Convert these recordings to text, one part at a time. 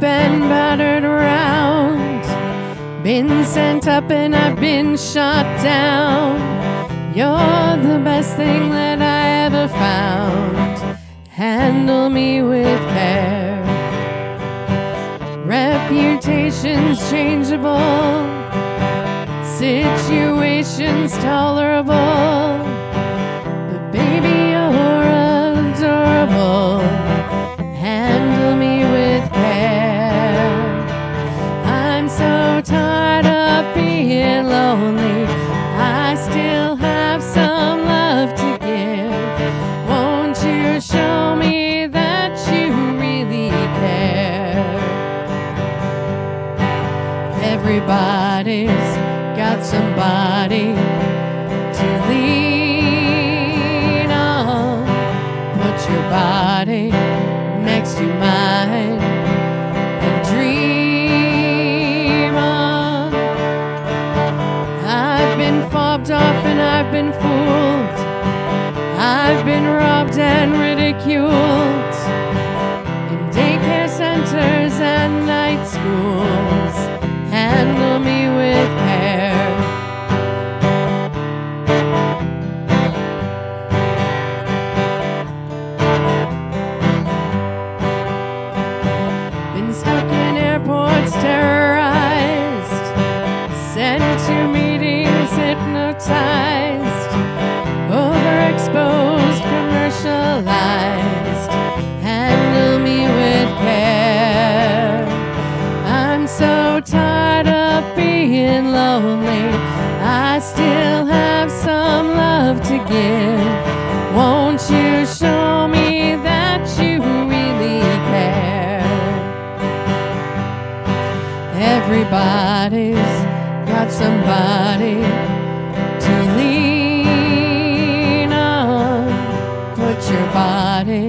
been battered around, been sent up and I've been shot down. You're the best thing that I ever found. Handle me with care. Reputations changeable, situations tolerable, but baby, you're adorable. Handle me with care. I'm so tired of being lonely. I still have some love to give. Won't you show me that you really care? Everybody's got somebody to lean on. Put your body next to mine and dream on. I've been fobbed off and I've been fooled. I've been robbed and ridiculed in daycare centers and night schools. Handle me with care. Been stuck in airports, terrorized, sent to meetings, hypnotized, overexposed, commercialized. Handle me with care. I'm so tired of being lonely. I still have some love to give. Won't you show me that you really care? Everybody's got somebody to lean on. Put your body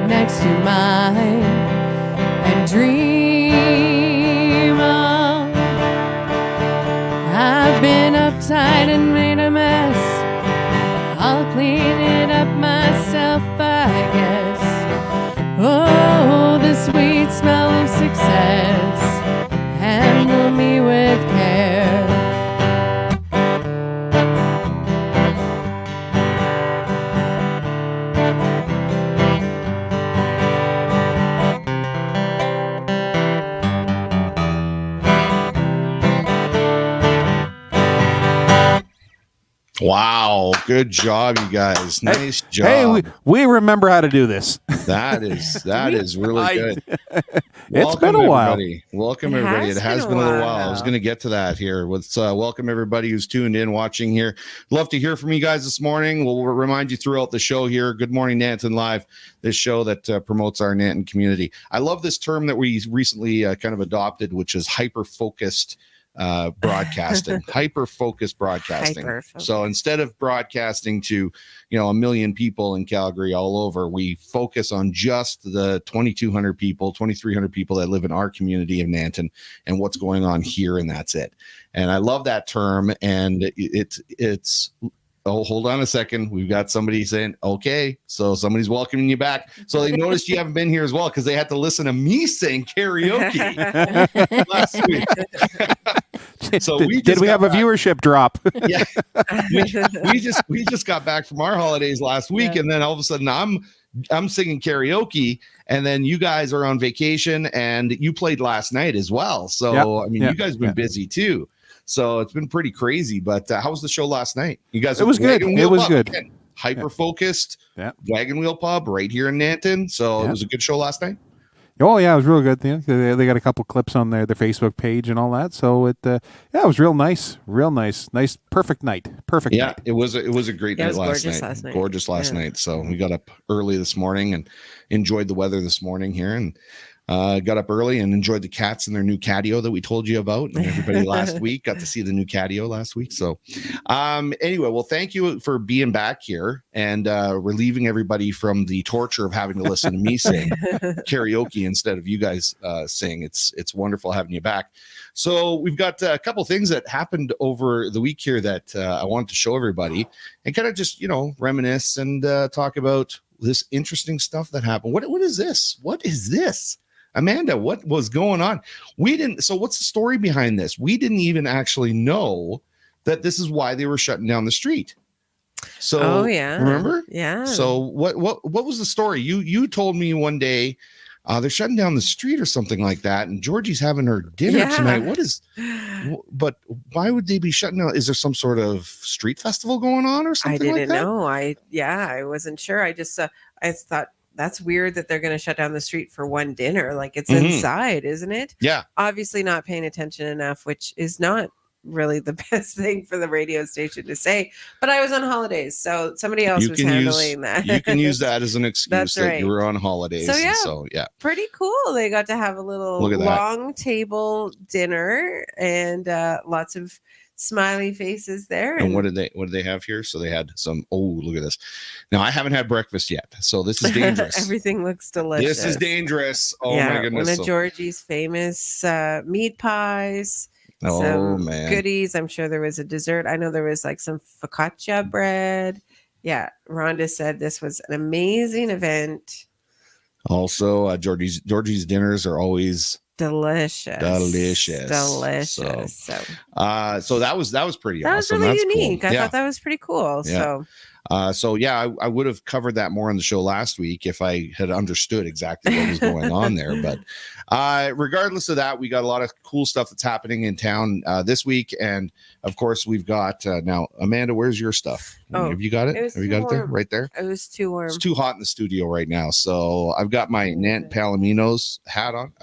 next to mine and dream on. I've been uptight and made a mess. I'll clean it up myself, I guess. Oh, the sweet smell of success. Handle me with care. Wow, good job, you guys. Nice job. Hey, we remember how to do this. That is really good. It's been a while. Everybody. Welcome everybody. It has been a little while. I was going to get to that here. Let's welcome everybody who's tuned in, watching here. Love to hear from you guys this morning. We'll remind you throughout the show here. Good Morning Nanton Live, this show that promotes our Nanton community. I love this term that we recently kind of adopted, which is hyper-focused broadcasting. Hyper-focused broadcasting. So instead of broadcasting to, a million people in Calgary all over, we focus on just the 2,200 people, 2,300 people that live in our community of Nanton and what's going on here, and that's it. And I love that term, and it's oh, hold on a second. We've got somebody saying, okay, so somebody's welcoming you back. So they noticed you haven't been here as well because they had to listen to me sing karaoke last week. So did we have a viewership drop? Yeah, we just got back from our holidays last week, and then all of a sudden I'm singing karaoke, and then you guys are on vacation, and you played last night as well. So you guys have been busy too. So it's been pretty crazy. But how was the show last night? You guys? It was good. It was good. Again, hyper-focused Wagon Wheel Pub right here in Nanton. So it was a good show last night. Oh yeah, it was real good. They got a couple clips on their Facebook page and all that. So it was real nice, perfect night. Yeah, it was a great night last night. Gorgeous last night. So we got up early this morning and enjoyed the weather this morning here, and got up early and enjoyed the cats in their new catio that we told you about. And everybody last week got to see the new catio last week. So anyway, well, thank you for being back here and relieving everybody from the torture of having to listen to me sing karaoke instead of you guys sing. It's wonderful having you back. So we've got a couple things that happened over the week here that I wanted to show everybody and kind of just, reminisce and talk about this interesting stuff that happened. What is this? What is this? Amanda, what was going on? We didn't. So what's the story behind this? We didn't even actually know that this is why they were shutting down the street. So remember? Yeah. So what was the story? You told me one day they're shutting down the street or something like that, and Georgie's having her dinner tonight. But why would they be shutting down? Is there some sort of street festival going on or something like that? I didn't know. I wasn't sure. I just I thought that's weird that they're going to shut down the street for one dinner. Like it's inside, isn't it? Yeah. Obviously not paying attention enough, which is not really the best thing for the radio station to say. But I was on holidays, so somebody else was handling that. You can use that as an excuse that you were on holidays. So yeah, pretty cool. They got to have a little long table dinner and lots of smiley faces there. And what did they have here? So they had some. Oh, look at this. Now I haven't had breakfast yet, so this is dangerous. Everything looks delicious. This is dangerous. Oh my goodness! One of Georgie's famous meat pies. Oh man, goodies. I'm sure there was a dessert. I know there was like some focaccia bread. Yeah, Rhonda said this was an amazing event. Also, Georgie's dinners are always delicious. So that was pretty awesome. Was really That's unique. Cool. I thought that was pretty cool. Yeah. I would have covered that more on the show last week if I had understood exactly what was going on there. But regardless of that, we got a lot of cool stuff that's happening in town this week. And of course, we've got now, Amanda, where's your stuff? Have you got it? Have you got it there? Right there? It was too warm. It's too hot in the studio right now. So I've got my Nanton Palominos hat on.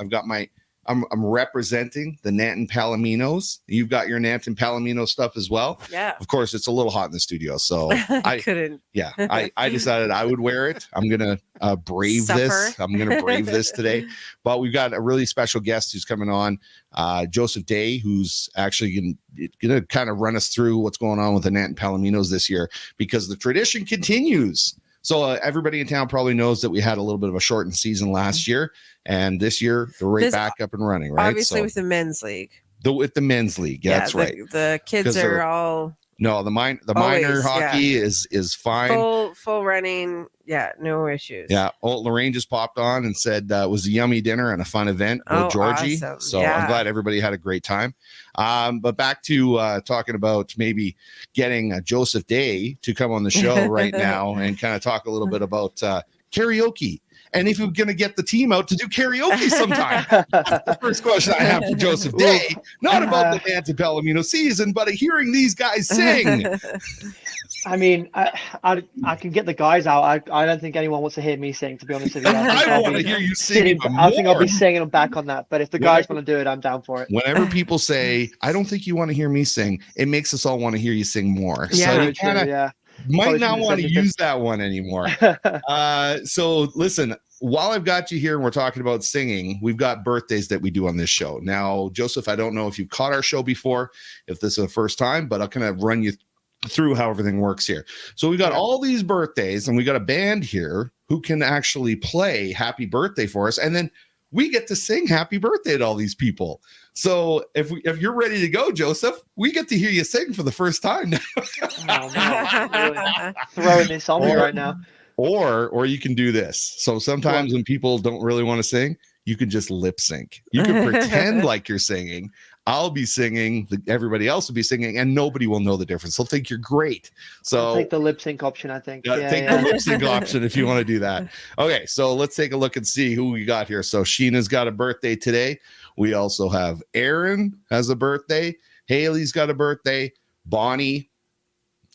I'm representing the Nanton Palominos. You've got your Nanton Palomino stuff as well. Yeah. Of course, it's a little hot in the studio, so I couldn't. Yeah, I decided I would wear it. I'm gonna brave this. I'm gonna brave this today. But we've got a really special guest who's coming on, Joseph Day, who's actually gonna kind of run us through what's going on with the Nanton Palominos this year, because the tradition continues. So everybody in town probably knows that we had a little bit of a shortened season last year, and this year they're right back up and running, right? Obviously, with the men's league. With the men's league, that's right. The kids are all the minor hockey is fine, full running. Yeah, no issues. Yeah. Oh, Lorraine just popped on and said it was a yummy dinner and a fun event with Georgie. Awesome. So I'm glad everybody had a great time. But back to talking about maybe getting Joseph Day to come on the show right now and kind of talk a little bit about karaoke. And if we're going to get the team out to do karaoke sometime. That's the first question I have for Joseph Day. Not about the Nanton Palomino season, but hearing these guys sing. I mean, I can get the guys out. I don't think anyone wants to hear me sing, to be honest with you. I want to hear you sing. I think I'll be singing them back on that. But if the guys want to do it, I'm down for it. Whenever people say, I don't think you want to hear me sing, it makes us all want to hear you sing more. Yeah. So you kind of might not want to use that one anymore. So listen, while I've got you here and we're talking about singing, we've got birthdays that we do on this show. Now, Joseph, I don't know if you've caught our show before, if this is the first time, but I'll kind of run you through how everything works here. So we got all these birthdays and we got a band here who can actually play happy birthday for us. And then we get to sing happy birthday to all these people. So if you're ready to go, Joseph, we get to hear you sing for the first time. Oh, man. Really throwing this on me right now. Or you can do this. So sometimes when people don't really want to sing, you can just lip sync. You can pretend like you're singing. I'll be singing, everybody else will be singing, and nobody will know the difference. They'll think you're great. So I'll take the lip sync option, I think. Take the lip sync option if you want to do that. Okay, so let's take a look and see who we got here. So Sheena's got a birthday today. We also have Aaron has a birthday. Haley's got a birthday. Bonnie,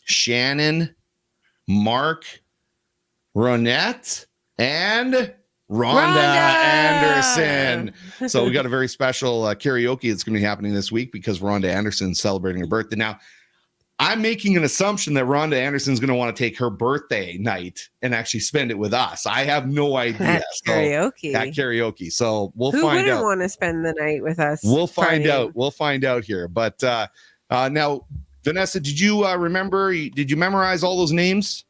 Shannon, Mark, Ronette, and Rhonda Anderson. So we got a very special karaoke that's going to be happening this week because Rhonda Anderson's celebrating her birthday. Now, I'm making an assumption that Rhonda Anderson's going to want to take her birthday night and actually spend it with us. I have no idea. Karaoke. So we'll find out. Who wouldn't want to spend the night with us? We'll find out. We'll find out here. But now, Vanessa, did you remember? Did you memorize all those names?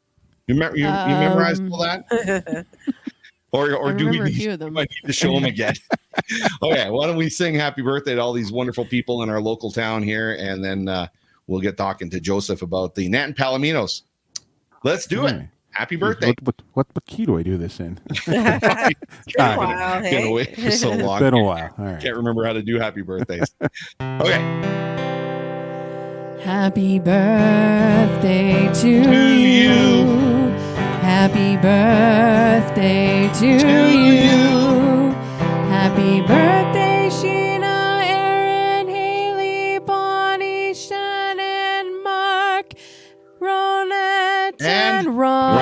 You memorized all that? Or do we need to show them again? Okay, why don't we sing happy birthday to all these wonderful people in our local town here, and then we'll get talking to Joseph about the Nanton Palominos. Let's do it. happy birthday. What key do I do this in? It's been a while, Been hey? away for so long. Been a while. All right. Can't remember how to do happy birthdays. Okay. Happy birthday to you. Happy birthday to you. Happy birthday, Sheena, Aaron, Haley, Bonnie, Shannon, Mark, Ronette, and Rhonda.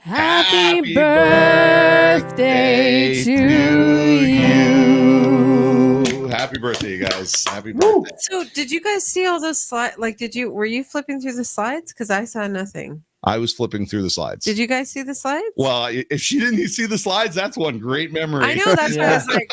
Happy birthday to you. Happy birthday, you guys. Happy birthday. So, did you guys see all those slides? Like, were you flipping through the slides? Because I saw nothing. I was flipping through the slides. Did you guys see the slides? Well, if she didn't see the slides, that's one great memory. I know, that's why I was like,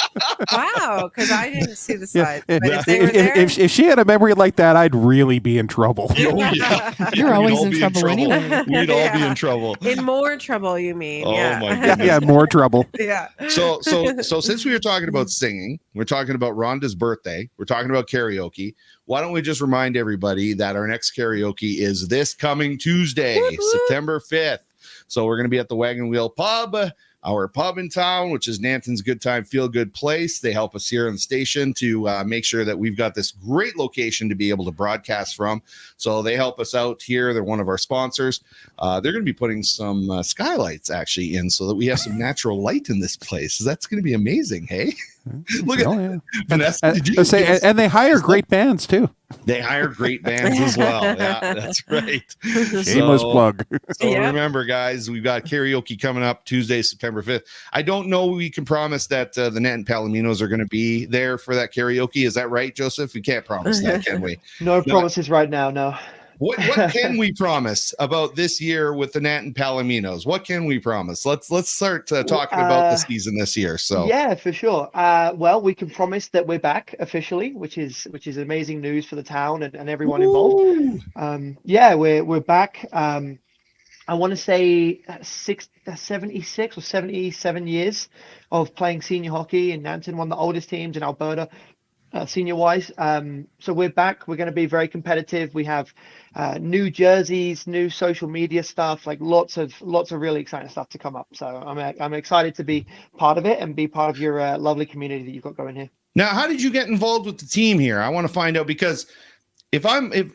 wow, because I didn't see the slides. But if they were there, If she had a memory like that, I'd really be in trouble. Oh, yeah. You're We'd always all in be trouble anyway. We'd all be in trouble. in more trouble, you mean? Oh, Yeah. my goodness. Yeah, more trouble. Yeah. So since we were talking about singing, we're talking about Rhonda's birthday, we're talking about karaoke. Why don't we just remind everybody that our next karaoke is this coming Tuesday, September 5th. So we're going to be at the Wagon Wheel Pub, our pub in town, which is Nanton's Good Time Feel Good Place. They help us here on the station to make sure that we've got this great location to be able to broadcast from. So they help us out here. They're one of our sponsors. They're going to be putting some skylights actually in so that we have some natural light in this place. That's going to be amazing. Hey, look at Vanessa. Did you Say, and they hire great bands too. They hire great bands as well. Yeah, that's right. Shameless plug. So Yeah. remember, guys, we've got karaoke coming up Tuesday, September 5th. I don't know we can promise that the Nanton Palominos are going to be there for that karaoke. Is that right, Joseph? We can't promise that, can we? No promises right now. No. What can we promise about this year with the Nanton Palominos? What can we promise? Let's start talking about the season this year. So yeah, for sure. Well, we can promise that we're back officially, which is amazing news for the town and everyone involved. Yeah, we're back. I want to say 76 or 77 years of playing senior hockey in Nanton, one of the oldest teams in Alberta. Senior wise, so we're back. We're going to be very competitive. We have new jerseys, new social media stuff, like lots of really exciting stuff to come up. So I'm excited to be part of it and be part of your lovely community that you've got going here. now, how did you get involved with the team here? I want to find out, because if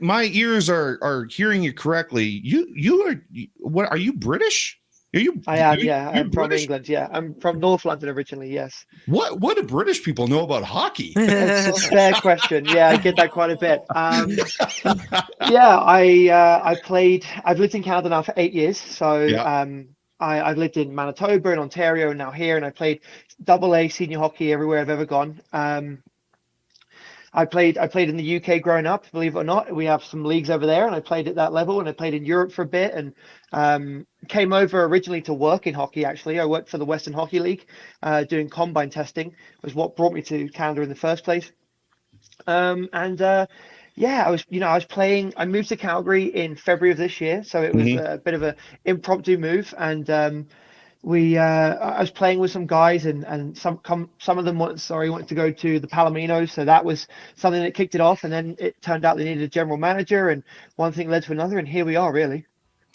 my ears are hearing you correctly, you are you British? I am, yeah. You're I'm from British? England, yeah. I'm from North London originally, yes. What do British people know about hockey? It's a fair question. Yeah, I get that quite a bit. Yeah, I've lived in Canada now for 8 years. So Yeah. I've lived in Manitoba and Ontario and now here, and I played AA senior hockey everywhere I've ever gone. I played in the UK growing up, believe it or not. We have some leagues over there, and I played at that level, and I played in Europe for a bit, and came over originally to work in hockey, actually. I worked for the Western Hockey League, doing combine testing, was what brought me to Canada in the first place. Yeah, I was playing. I moved to Calgary in February of this year, so it was a bit of an impromptu move, and I was playing with some guys, and some of them wanted to go to the Palominos, so that was something that kicked it off. And then it turned out they needed a general manager, and one thing led to another, and here we are, really.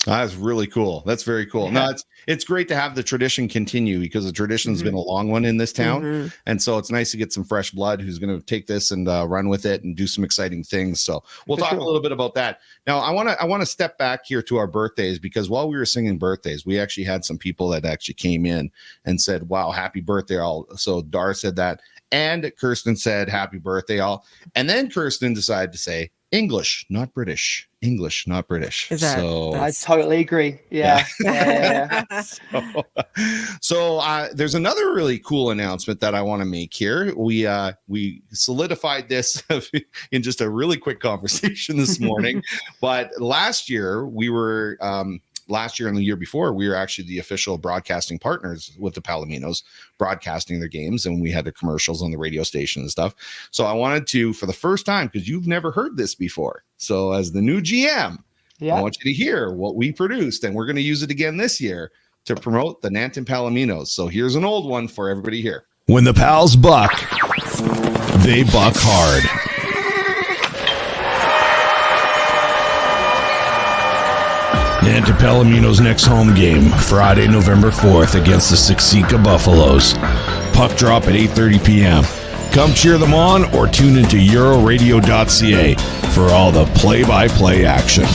That's really cool. That's very cool. Yeah. No, it's great to have the tradition continue, because the tradition's been a long one in this town. And so it's nice to get some fresh blood who's going to take this and run with it and do some exciting things. So we'll talk a little bit about that. Now, I want to step back here to our birthdays, because while we were singing birthdays, we actually had some people that actually came in and said, wow, happy birthday all. So Dar said that, and Kirsten said happy birthday all. And then Kirsten decided to say, English, not British. English, not British. I totally agree. Yeah. So there's another really cool announcement that I want to make here. We solidified this in just a really quick conversation this morning. But last year and the year before, we were actually the official broadcasting partners with the Palominos, broadcasting their games, and we had the commercials on the radio station and stuff. So I wanted to, for the first time, because you've never heard this before, so as the new GM, I want you to hear what we produced, and we're going to use it again this year to promote the Nanton Palominos. So here's an old one for everybody here. When the Pals buck, they buck hard. Nanton Palominos' next home game, Friday, November 4th against the Siksika Buffaloes. Puck drop at 8:30 p.m. Come cheer them on or tune into euroradio.ca for all the play-by-play action.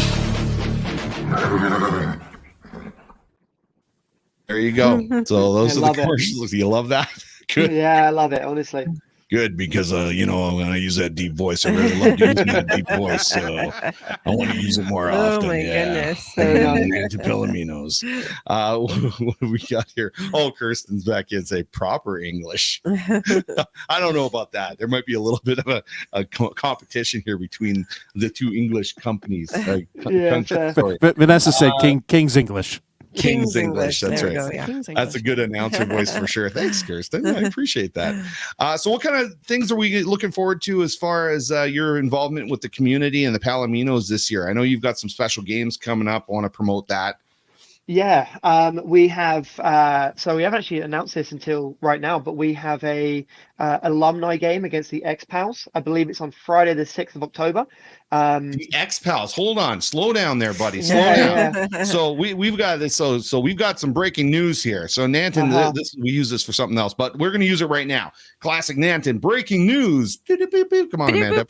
There you go. So those I are the love it. commercials. You love that? Good. Yeah, I love it, honestly. Good, because I'm going to use that deep voice. I really love using that deep voice, so I want to use it more often. Oh my Yeah. goodness. Nanton Palominos. What do we got here? Oh, Kirsten's back in. Say proper English. I don't know about that. There might be a little bit of a competition here between the two English companies. But Vanessa said King's English. King's English. That's There we right. go, yeah. King's That's a English. good announcer voice for sure. Thanks, Kirsten. I appreciate that. So what kind of things are we looking forward to as far as your involvement with the community and the Palominos this year? I know you've got some special games coming up. I want to promote that. Yeah, we have. So we haven't actually announced this until right now, but we have a alumni game against the X-Pals. I believe it's on Friday, the 6th of October. The X-Pals. Hold on. Slow down there, buddy. Slow Yeah, down. yeah. So we've got this. So we've got some breaking news here. So Nanton, we use this for something else, but we're going to use it right now. Classic Nanton breaking news. Come on, Amanda.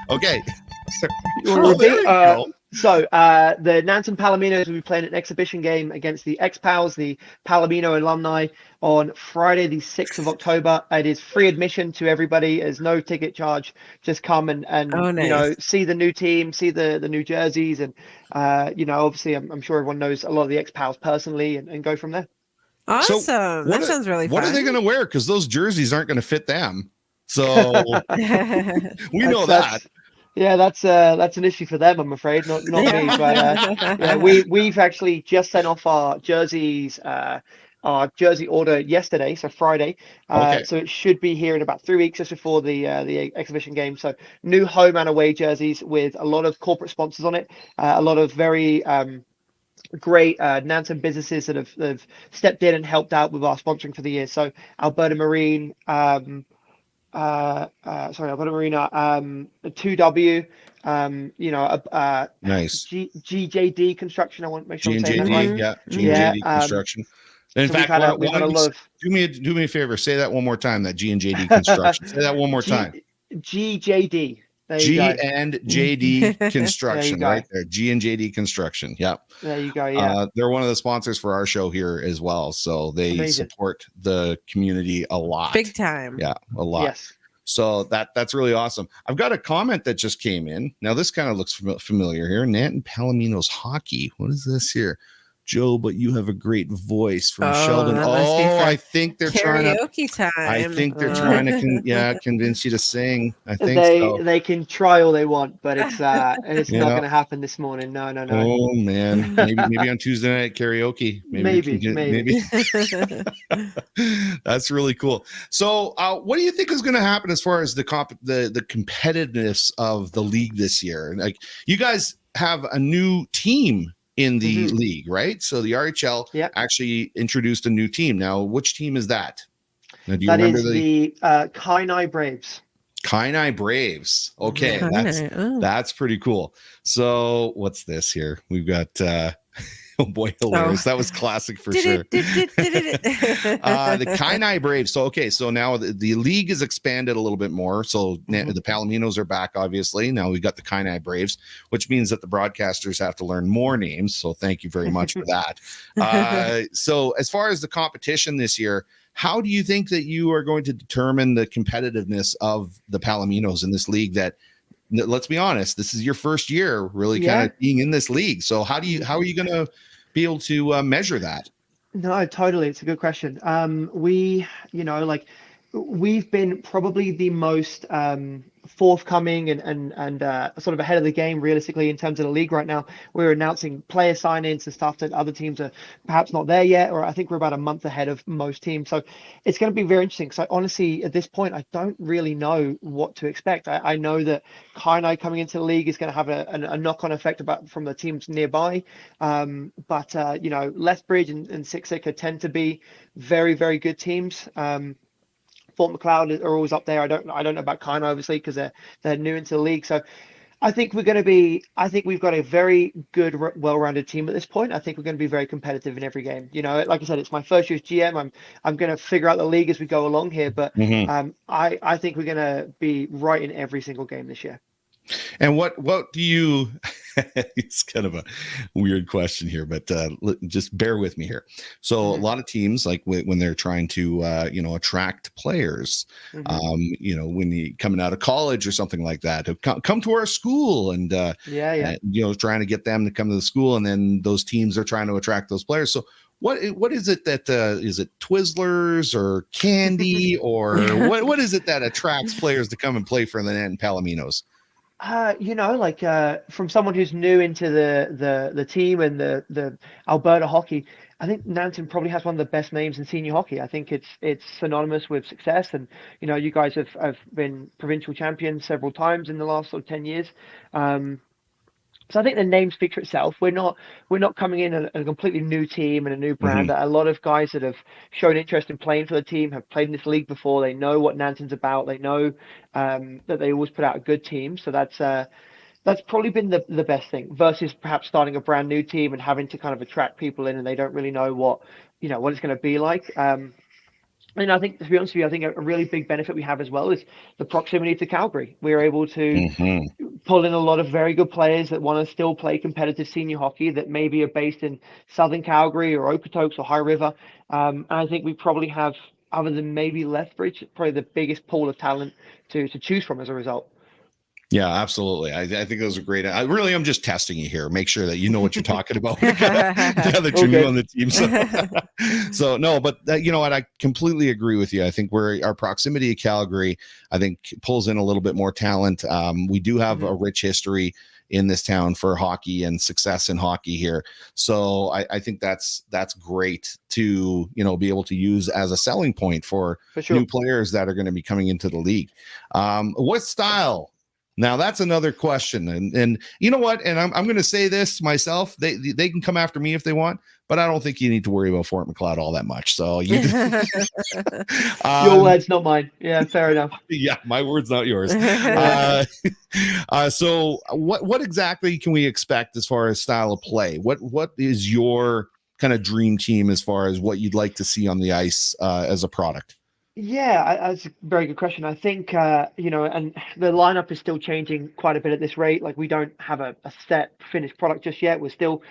Okay. Well, there you go. So the Nanton Palominos will be playing an exhibition game against the X-Pals, the Palomino alumni, on Friday, the 6th of October. It is free admission to everybody. There's no ticket charge. Just come and Oh, nice. see the new team, see the new jerseys, and obviously I'm sure everyone knows a lot of the X-Pals personally, and go from there. Awesome. So That sounds really fun. What are they going to wear? Because those jerseys aren't going to fit them. So we know that. Yeah, that's an issue for them, I'm afraid, not me. But yeah, we've actually just sent off our jerseys, our jersey order yesterday, so Friday. Okay. So it should be here in about 3 weeks, just before the exhibition game. So new home and away jerseys with a lot of corporate sponsors on it, a lot of very great Nanton businesses that have stepped in and helped out with our sponsoring for the year. So Alberta Marine. Alberta Marina, 2W, Nice. GJD construction. I want to make sure I'm saying that right. GJD, yeah, GJD construction. In So fact, we've had a lot of do me a favor. Say that one more time. That G and JD construction. Say that one more time. GJD. There you G go. and JD construction, go. right there. G and JD construction. Yep. There you go. Yeah. They're one of the sponsors for our show here as well. So they Amazing. support the community a lot. Big time. Yeah, a lot. Yes. So that's really awesome. I've got a comment that just came in. Now this kind of looks familiar here. Nanton Palominos hockey. What is this here? Joe, but you have a great voice from Sheldon. That must be for I think they're trying to. karaoke time. I think they're trying to convince you to sing. I think They can try all they want, but it's not going to happen this morning. No. Oh man, maybe on Tuesday night karaoke. Maybe. That's really cool. So, what do you think is going to happen as far as the competitiveness of the league this year? Like, you guys have a new team in the league, right? So the RHL actually introduced a new team. Now, which team is that? Now, do you remember the Kainai Braves. Kainai Braves. Okay, that's pretty cool. So what's this here? We've got oh boy, hilarious. That was classic for sure. The Kainai Braves. So now the league is expanded a little bit more. So the Palominos are back, obviously. Now we've got the Kainai Braves, which means that the broadcasters have to learn more names. So thank you very much for that. So as far as the competition this year, how do you think that you are going to determine the competitiveness of the Palominos in this league that, let's be honest, this is your first year really kind of being in this league. So how are you going to be able to measure that? No, totally. It's a good question. We've been probably the most forthcoming and sort of ahead of the game realistically in terms of the league right now. We're announcing player sign-ins and stuff that other teams are perhaps not there yet, or I think we're about a month ahead of most teams. So it's going to be very interesting. So honestly, at this point, I don't really know what to expect. I know that Kainai coming into the league is going to have a knock-on effect from the teams nearby. But Lethbridge and Siksika tend to be very, very good teams. Fort McLeod are always up there. I don't know about Kainai obviously because they're new into the league. So I think we're going to be. I think we've got a very good, well-rounded team at this point. I think we're going to be very competitive in every game. You know, like I said, it's my first year as GM. I'm going to figure out the league as we go along here, but I think we're going to be right in every single game this year. And what do you? It's kind of a weird question here, but just bear with me here. So a lot of teams, like when they're trying to attract players, when you coming out of college or something like that, come to our school and trying to get them to come to the school, and then those teams are trying to attract those players. So what is it that is it Twizzlers or candy or what is it that attracts players to come and play for the Nanton Palominos? From someone who's new into the team and the Alberta hockey, I think Nanton probably has one of the best names in senior hockey. I think it's synonymous with success, and you guys have been provincial champions several times in the last sort of 10 years. So I think the name speaks for itself. We're not coming in a completely new team and a new brand. A lot of guys that have shown interest in playing for the team have played in this league before. They know what Nanton's about. They know that they always put out a good team. So that's probably been the best thing versus perhaps starting a brand new team and having to kind of attract people in and they don't really know what it's going to be like. And I think, to be honest with you, I think a really big benefit we have as well is the proximity to Calgary. We're able to pull in a lot of very good players that want to still play competitive senior hockey that maybe are based in Southern Calgary or Okotoks or High River. And I think we probably have, other than maybe Lethbridge, probably the biggest pool of talent to choose from as a result. Yeah, absolutely. I think those are great. I'm just testing you here. Make sure that you know what you're talking about. That you're new on the team. So no, but you know what? I completely agree with you. I think our proximity to Calgary, I think, pulls in a little bit more talent. We do have a rich history in this town for hockey and success in hockey here. So I think that's great to, be able to use as a selling point for new players that are going to be coming into the league. What style? Now that's another question, and you know what? And I'm going to say this myself. They can come after me if they want, but I don't think you need to worry about Fort Macleod all that much. So your words, not mine. Yeah, fair enough. Yeah, my words, not yours. So what exactly can we expect as far as style of play? What is your kind of dream team as far as what you'd like to see on the ice as a product? Yeah, that's a very good question. I think, and the lineup is still changing quite a bit at this rate. Like, we don't have a set finished product just yet. We're still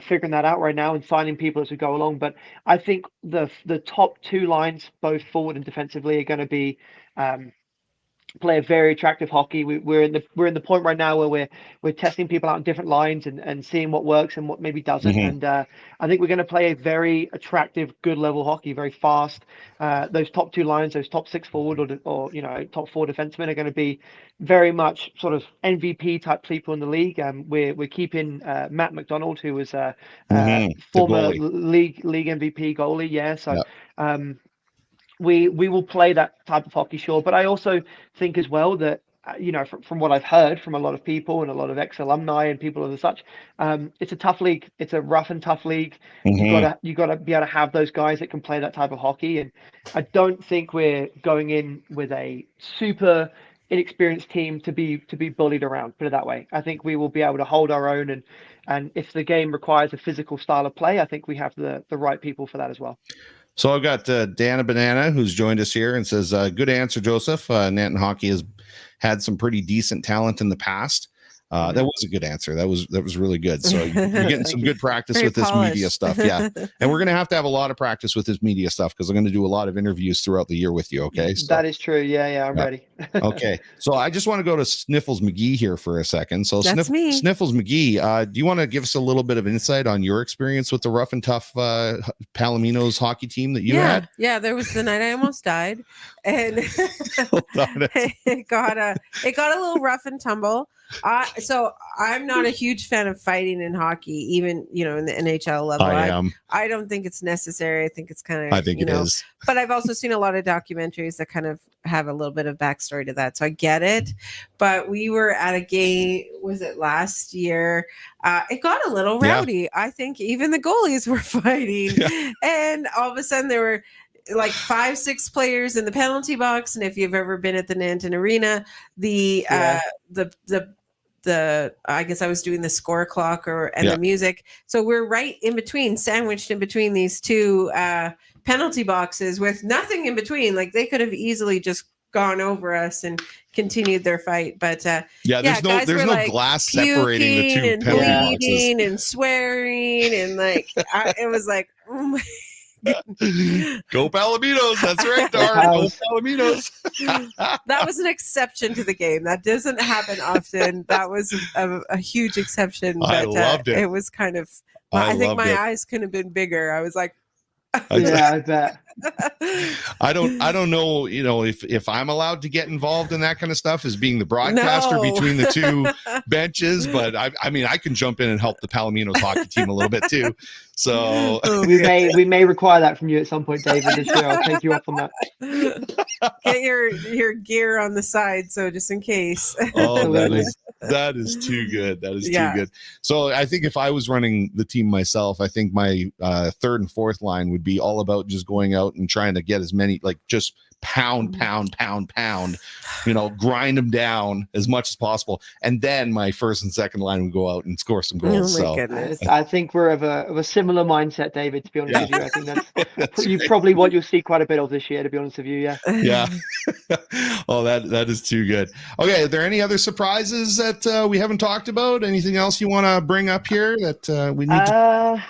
figuring that out right now and signing people as we go along. But I think the top two lines, both forward and defensively, are going to be play a very attractive hockey. We're in the point right now where we're testing people out on different lines and seeing what works and what maybe doesn't. And I think we're going to play a very attractive, good level hockey, very fast. Those top two lines, those top six forward or top four defensemen are going to be very much sort of MVP type people in the league. We're keeping Matt McDonald, who was former league MVP goalie. Yeah, so. Yep. We will play that type of hockey, sure. But I also think as well that, from what I've heard from a lot of people and a lot of ex-alumni and people and such, it's a tough league. It's a rough and tough league. You gotta be able to have those guys that can play that type of hockey. And I don't think we're going in with a super inexperienced team to be bullied around, put it that way. I think we will be able to hold our own, and if the game requires a physical style of play, I think we have the right people for that as well. So I've got Dana Banana, who's joined us here and says, good answer, Joseph. Nanton Hockey has had some pretty decent talent in the past. That was a good answer. That was really good. So you're getting some good practice with this media stuff. Yeah. And we're going to have a lot of practice with this media stuff because I'm going to do a lot of interviews throughout the year with you. Okay. So, that is true. Yeah. I'm ready. Okay. So I just want to go to Sniffles McGee here for a second. So Sniffles McGee, do you want to give us a little bit of insight on your experience with the rough and tough Palominos hockey team that you had? Yeah. There was the night I almost died, and it got a little rough and tumble. So I'm not a huge fan of fighting in hockey, even, in the NHL level. I am. I don't think it's necessary. I think it's kind of, I think it is. But I've also seen a lot of documentaries that kind of have a little bit of backstory to that. So I get it. But we were at a game, was it last year? It got a little rowdy. I think even the goalies were fighting. Yeah. And all of a sudden there were like 5-6 players in the penalty box. And if you've ever been at the Nanton Arena, the I guess I was doing the score clock and the music. So we're right in between, sandwiched in between these two penalty boxes with nothing in between. Like they could have easily just gone over us and continued their fight. But there's no glass separating the two and penalty bleeding boxes. and swearing and like it was like, oh my. Go Palominos! That's right, darn. Go Palominos! That was an exception to the game. That doesn't happen often. That was a huge exception. But I loved it. It was kind of. I think my eyes could have been bigger. I was like, yeah, I bet. I don't know, if I'm allowed to get involved in that kind of stuff as being the broadcaster between the two benches, but I mean I can jump in and help the Palominos hockey team a little bit too. So we may require that from you at some point, David. This year, I'll take you up on that. Get your gear on the side, so just in case. Oh, that is too good. That is too good. So I think if I was running the team myself, I think my third and fourth line would be all about just going out and trying to get as many, like just pound, grind them down as much as possible. And then my first and second line would go out and score some goals. Oh my goodness. I think we're of a similar mindset, David, to be honest with you. I think that's probably what you'll see quite a bit of this year, to be honest with you. Yeah. Oh, that is too good. Okay. Are there any other surprises that we haven't talked about? Anything else you want to bring up here that we need to?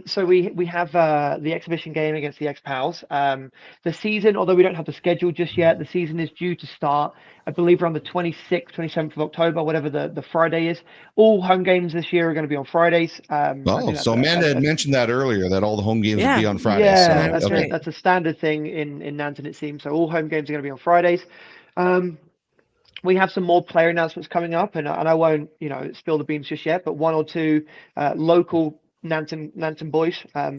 So we have the exhibition game against the ex-Pals. The season, although we don't have the schedule just yet, the season is due to start, I believe, around the 26th, 27th of October, whatever the Friday is. All home games this year are going to be on Fridays. So Amanda had mentioned that earlier, that all the home games will be on Fridays. Yeah, so, that's right. That's a standard thing in Nanton, it seems. So all home games are going to be on Fridays. We have some more player announcements coming up, and I won't, spill the beans just yet, but one or two local Nanton boys. Nice.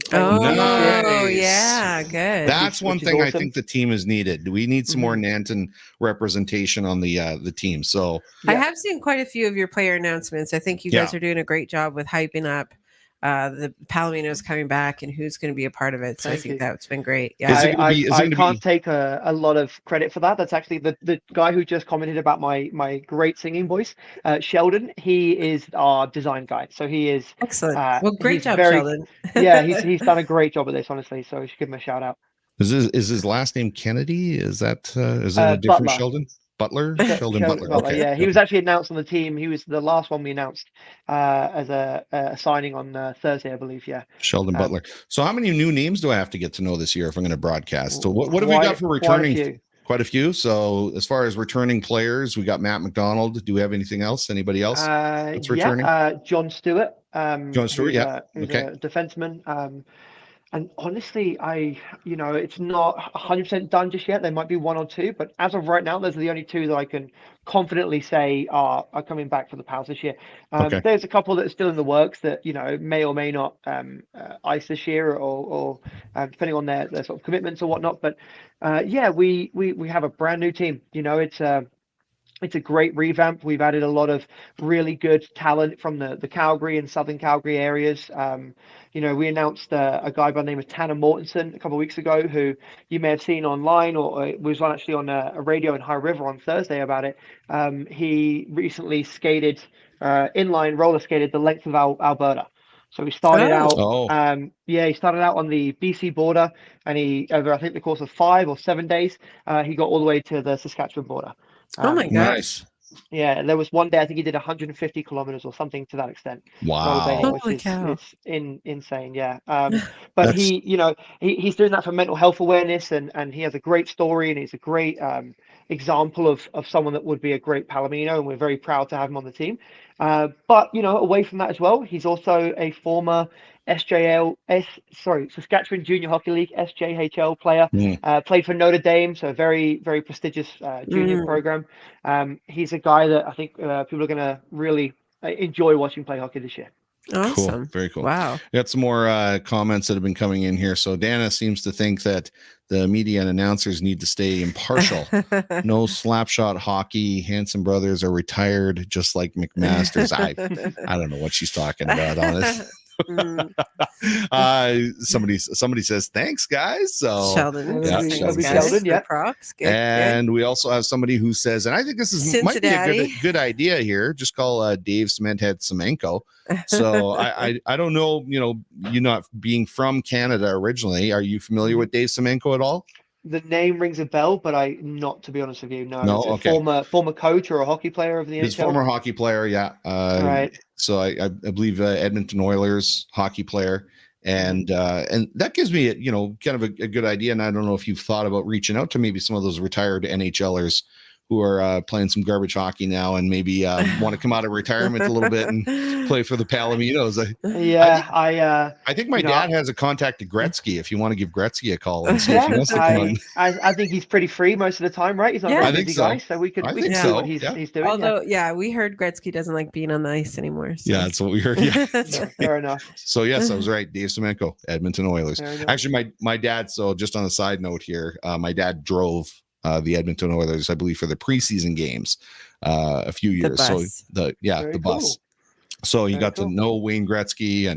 Yeah, good. That's one thing awesome. I think the team is needed. We need some more Nanton representation on the team. So I have seen quite a few of your player announcements. I think you guys are doing a great job with hyping up the Palominos coming back and who's going to be a part of it. So I think that's been great. Yeah, I can't take a lot of credit for that. That's actually the guy who just commented about my great singing voice, Sheldon. He is our design guy. So he is excellent. Well, great job, Sheldon. Yeah, he's done a great job at this, honestly. So we should give him a shout out. Is his last name Kennedy? Is that is it a different Butler. Sheldon? Sheldon Butler. Okay. Yeah, he was actually announced on the team. He was the last one we announced as a signing on Thursday, I believe. Yeah, Sheldon Butler. So how many new names do I have to get to know this year if I'm going to broadcast? So what have we got for returning? Quite a few. So as far as returning players, we got Matt McDonald. Do we have anything else? Anybody else that's returning? John Stewart. John Stewart. Who's a defenseman. And honestly, it's not 100% done just yet. There might be one or two, but as of right now, those are the only two that I can confidently say are coming back for the Pals this year. There's a couple that are still in the works that, may or may not ice this year or depending on their sort of commitments or whatnot. But we have a brand new team. It's a great revamp. We've added a lot of really good talent from the Calgary and Southern Calgary areas. We announced a guy by the name of Tanner Mortensen a couple of weeks ago, who you may have seen online or was actually on a radio in High River on Thursday about it. He recently skated roller skated the length of Alberta. So he started he started out on the BC border, and he, over I think the course of 5 or 7 days, he got all the way to the Saskatchewan border. Oh my gosh. Nice. Yeah, there was one day I think he did 150 kilometers or something to that extent. Wow. Holy cow. It's insane. Yeah. But he's doing that for mental health awareness, and he has a great story, and he's a great example of someone that would be a great Palomino, and we're very proud to have him on the team. But away from that as well, he's also a former Saskatchewan Junior Hockey League, SJHL player. Played for Notre Dame, so a very, very prestigious junior program. He's a guy that I think people are going to really enjoy watching play hockey this year. Awesome. Cool. Very cool. Wow. We got some more comments that have been coming in here. So Dana seems to think that the media and announcers need to stay impartial. No slapshot hockey. Hanson brothers are retired, just like McMaster's. I don't know what she's talking about, honest. Somebody says thanks, guys. So Sheldon. yeah, Sheldon, yeah. Props. Good, and we also have somebody who says, and I think this is might be a good idea here. Just call Dave Cementhead Semenko. So I don't know, you not being from Canada originally. Are you familiar with Dave Semenko at all? The name rings a bell, but not to be honest with you. No, okay. Former coach or a hockey player of the NHL. His former hockey player, yeah. Right. So I believe Edmonton Oilers hockey player, and that gives me kind of a good idea. And I don't know if you've thought about reaching out to maybe some of those retired NHLers who are playing some garbage hockey now and maybe want to come out of retirement a little bit and play for the Palominos. I think my dad has a contact to Gretzky if you want to give Gretzky a call and see if he wants to come on. I think he's pretty free most of the time, right? He's not a very busy guy, so we can see what he's doing. Although, we heard Gretzky doesn't like being on the ice anymore. So. Yeah, that's what we heard. Yeah. Fair enough. So yes, I was right. Dave Semenko, Edmonton Oilers. Actually, my dad, so just on a side note here, my dad drove the Edmonton Oilers, I believe, for the preseason games a few years. The bus. So he got to know Wayne Gretzky,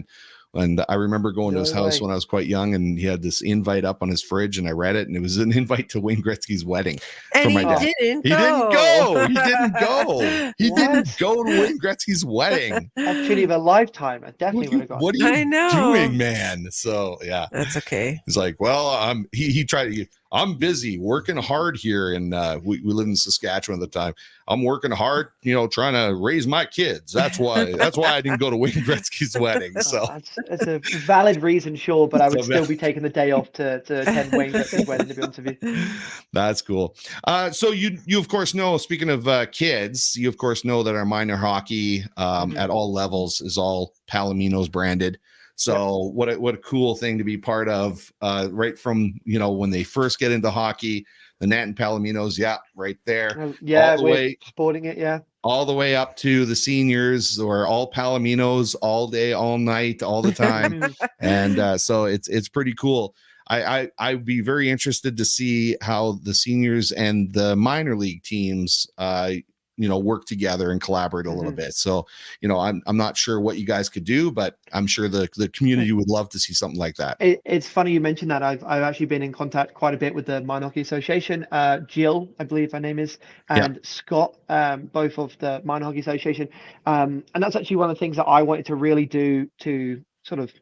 and I remember going to his house when I was quite young, and he had this invite up on his fridge, and I read it, and it was an invite to Wayne Gretzky's wedding. And from my dad. He didn't go. He didn't go. He didn't go to Wayne Gretzky's wedding. Actually, of a lifetime. I definitely would have gone. What are you doing, man? So yeah, that's okay. He's like, well, he tried to. I'm busy working hard here, and we live in Saskatchewan at the time. I'm working hard, trying to raise my kids. That's why I didn't go to Wayne Gretzky's wedding. So that's a valid reason, sure, but I would still be taking the day off to attend Wayne Gretzky's wedding, to be honest with you. That's cool. So you of course know, speaking of kids, you of course know that our minor hockey at all levels is all Palominos branded. So what a cool thing to be part of, right from, when they first get into hockey, the Nanton Palominos, right there. We're sporting it, all the way up to the seniors, or all Palominos all day, all night, all the time. And so it's pretty cool. I'd be very interested to see how the seniors and the minor league teams work together and collaborate a little bit. So, I'm not sure what you guys could do, but I'm sure the community would love to see something like that. It's funny you mentioned that. I've actually been in contact quite a bit with the Minor Hockey Association. Jill, I believe her name is, and Scott, both of the Minor Hockey Association. And that's actually one of the things that I wanted to really do to sort of,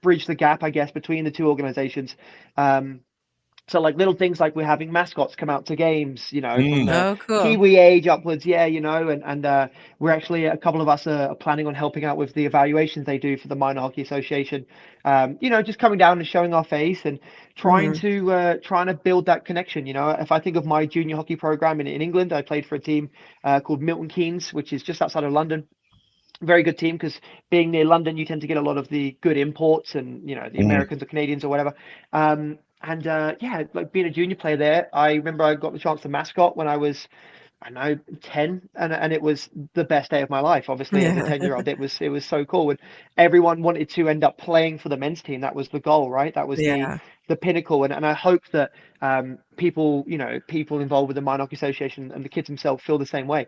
bridge the gap, I guess, between the two organizations. So like little things like we're having mascots come out to games, from cool. Kiwi age upwards, and we're actually, a couple of us are planning on helping out with the evaluations they do for the Minor Hockey Association. Just coming down and showing our face and trying to build that connection. If I think of my junior hockey program in England, I played for a team called Milton Keynes, which is just outside of London. Very good team, because being near London, you tend to get a lot of the good imports and the Americans or Canadians or whatever. Like being a junior player there, I remember I got the chance to mascot when I was, 10, and it was the best day of my life. Obviously, as a 10-year-old, it was so cool, and everyone wanted to end up playing for the men's team. That was the goal, right? That was the pinnacle, and I hope that people involved with the Minor Hockey Association and the kids themselves feel the same way.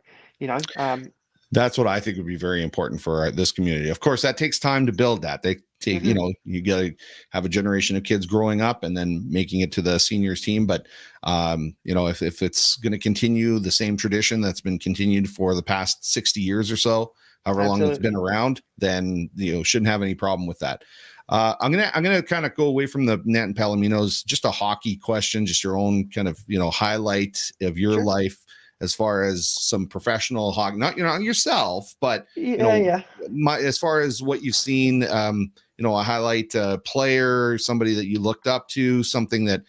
That's what I think would be very important for this community. Of course, that takes time to build that. They take, you got to have a generation of kids growing up and then making it to the seniors team. But, if it's going to continue the same tradition that's been continued for the past 60 years or so, however long it's been around, then, shouldn't have any problem with that. I'm gonna kind of go away from the Nanton Palominos. Just a hockey question, just your own kind of, highlight of your life, as far as some professional hockey, not yourself, but as far as what you've seen, a highlight player, somebody that you looked up to, something that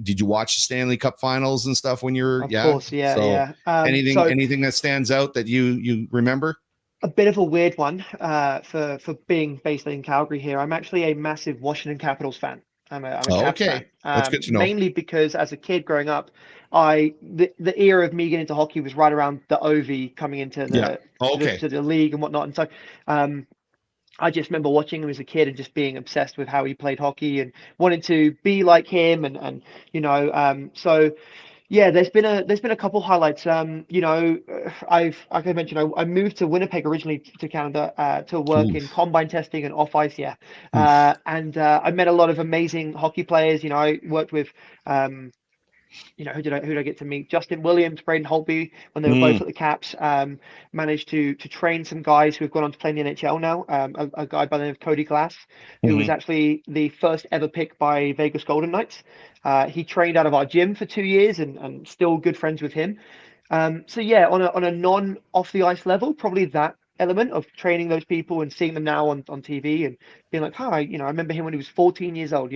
did you watch the Stanley Cup Finals and stuff when you were? Of course, anything that stands out that you remember? A bit of a weird one for being based in Calgary here. I'm actually a massive Washington Capitals fan. I'm a Caps fan. That's good to know. Mainly because as a kid growing up, the era of me getting into hockey was right around the OV coming into to the league and whatnot. And so I just remember watching him as a kid and just being obsessed with how he played hockey and wanted to be like him. So Yeah, there's been a couple highlights. Like I mentioned, I moved to Winnipeg originally to Canada to work in combine testing and off ice. Yeah, and I met a lot of amazing hockey players. I worked with who did I get to meet? Justin Williams, Braden Holtby, when they were both at the Caps. Managed to train some guys who have gone on to play in the NHL now. A guy by the name of Cody Glass, who was actually the first ever pick by Vegas Golden Knights. He trained out of our gym for 2 years and still good friends with him. So yeah, on a non off the ice level, probably that element of training those people and seeing them now on TV and being like, hi, I remember him when he was 14 years old.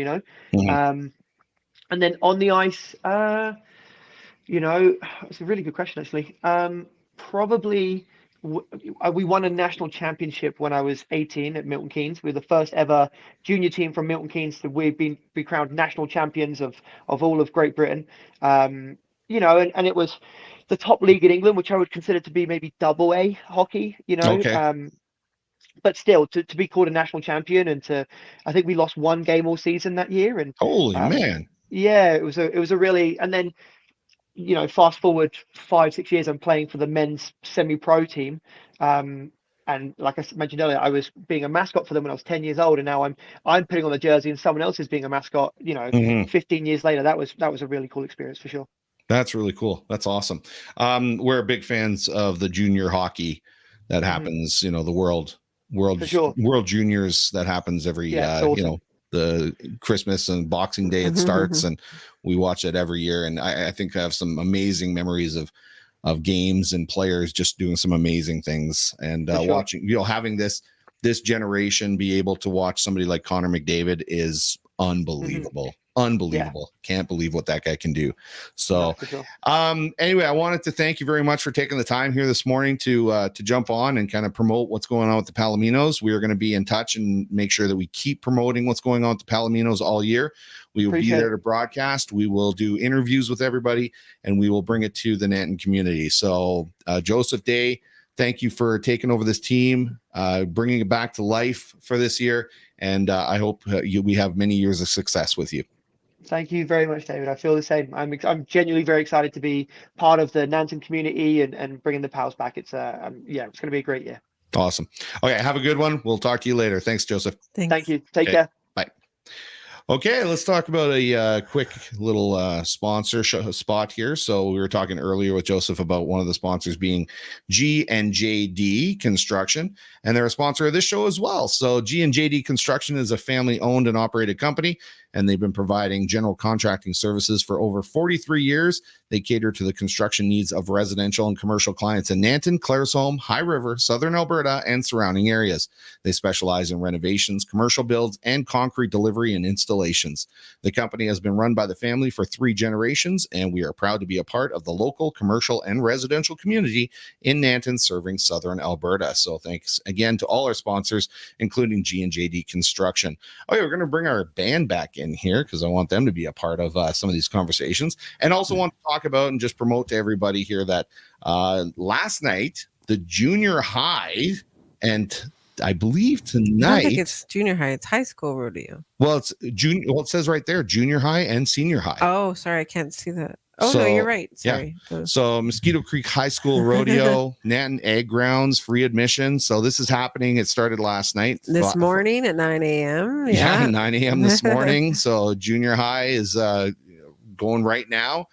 And then on the ice, it's a really good question, actually. Probably we won a national championship when I was 18 at Milton Keynes. We were the first ever junior team from Milton Keynes to be crowned national champions of all of Great Britain. And it was the top league in England, which I would consider to be maybe double A hockey, Okay. But still, to be called a national champion I think we lost one game all season that year. And holy man. Yeah, it was a really, and then, fast forward 5-6 years, I'm playing for the men's semi-pro team. And like I mentioned earlier, I was being a mascot for them when I was 10 years old, and now I'm putting on the jersey and someone else is being a mascot, 15 years later. That was a really cool experience for sure. That's really cool. That's awesome. We're big fans of the junior hockey that happens, the world juniors that happens every, awesome. The Christmas and Boxing Day it starts, and we watch it every year. And I think I have some amazing memories of games and players just doing some amazing things. And watching, having this generation be able to watch somebody like Connor McDavid is unbelievable. Unbelievable. Yeah. Can't believe what that guy can do. So anyway, I wanted to thank you very much for taking the time here this morning to jump on and kind of promote what's going on with the Palominos. We are going to be in touch and make sure that we keep promoting what's going on with the Palominos all year. We will be there to broadcast. We will do interviews with everybody, and we will bring it to the Nanton community. So Joseph Day, thank you for taking over this team, bringing it back to life for this year. And I hope we have many years of success with you. Thank you very much, David. I feel the same. I'm genuinely very excited to be part of the Nanton community and bringing the Pals back. It's going to be a great year. Awesome. Okay, have a good one. We'll talk to you later. Thanks, Joseph. Thank you. Take care. Bye. Okay, let's talk about a quick little sponsor spot here. So we were talking earlier with Joseph about one of the sponsors being G&JD Construction, and they're a sponsor of this show as well. So G&JD Construction is a family-owned and operated company, and they've been providing general contracting services for over 43 years. They cater to the construction needs of residential and commercial clients in Nanton, Claresholm, High River, Southern Alberta, and surrounding areas. They specialize in renovations, commercial builds, and concrete delivery and installations. The company has been run by the family for 3 generations, and we are proud to be a part of the local commercial and residential community in Nanton, serving Southern Alberta. So thanks again to all our sponsors, including G&JD Construction. Okay, we're going to bring our band back in here because I want them to be a part of some of these conversations, and also want to talk about and just promote to everybody here that last night the junior high, and I believe tonight, I don't think it's junior high, it's high school rodeo. Well, it's junior. Well, it says right there junior high and senior high. Oh, sorry, I can't see that. Oh, so, no, you're right. Sorry. Yeah. So Mosquito Creek High School Rodeo, Nanton Ag Grounds, free admission. So this is happening. It started last night. This morning at 9 a.m. Yeah, 9 a.m. this morning. So junior high is going right now.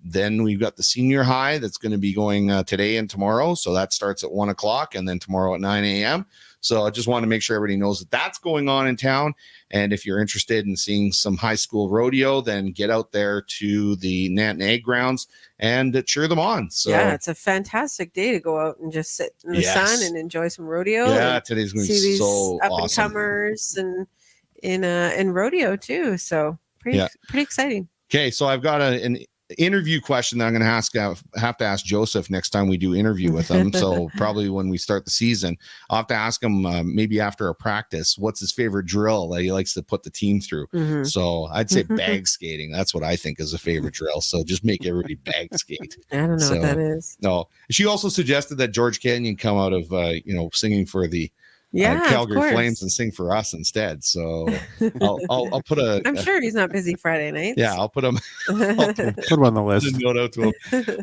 Then we've got the senior high that's going to be going today and tomorrow. So that starts at 1 o'clock and then tomorrow at 9 a.m. So I just want to make sure everybody knows that that's going on in town. And if you're interested in seeing some high school rodeo, then get out there to the Nanton Ag Grounds and cheer them on. So yeah, it's a fantastic day to go out and just sit in the sun and enjoy some rodeo. Yeah, today's going to be so up and comers and in rodeo too. So pretty exciting. Okay, so I've got an interview question that I'm going to have to ask Joseph next time we do interview with him. So probably when we start the season, I'll have to ask him maybe after a practice, what's his favorite drill that he likes to put the team through. So I'd say bag skating. That's what I think is a favorite drill. So just make everybody bag skate. I don't know what that is. No, she also suggested that George Canyon come out of, singing for the Calgary of course. Flames and sing for us instead. So I'll put a. I'm sure he's not busy Friday nights. Yeah, I'll put him. Put him on the list. Note out to him.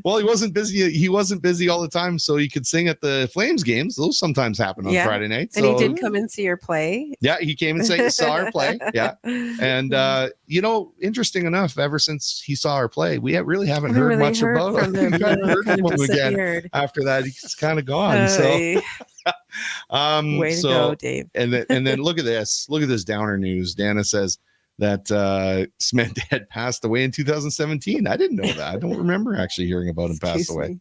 Well, he wasn't busy. He wasn't busy all the time, so he could sing at the Flames games. Those sometimes happen on Friday nights. And he did come and see your play. Yeah, he came and saw our play. Yeah, and interesting enough, ever since he saw our play, we really haven't heard much about him. We haven't heard from him again. After that, he's kind of gone. So. Way to go, Dave. and then look at this downer news. Dana says that Smith had passed away in 2017. I didn't know that. I don't remember actually hearing about him pass away.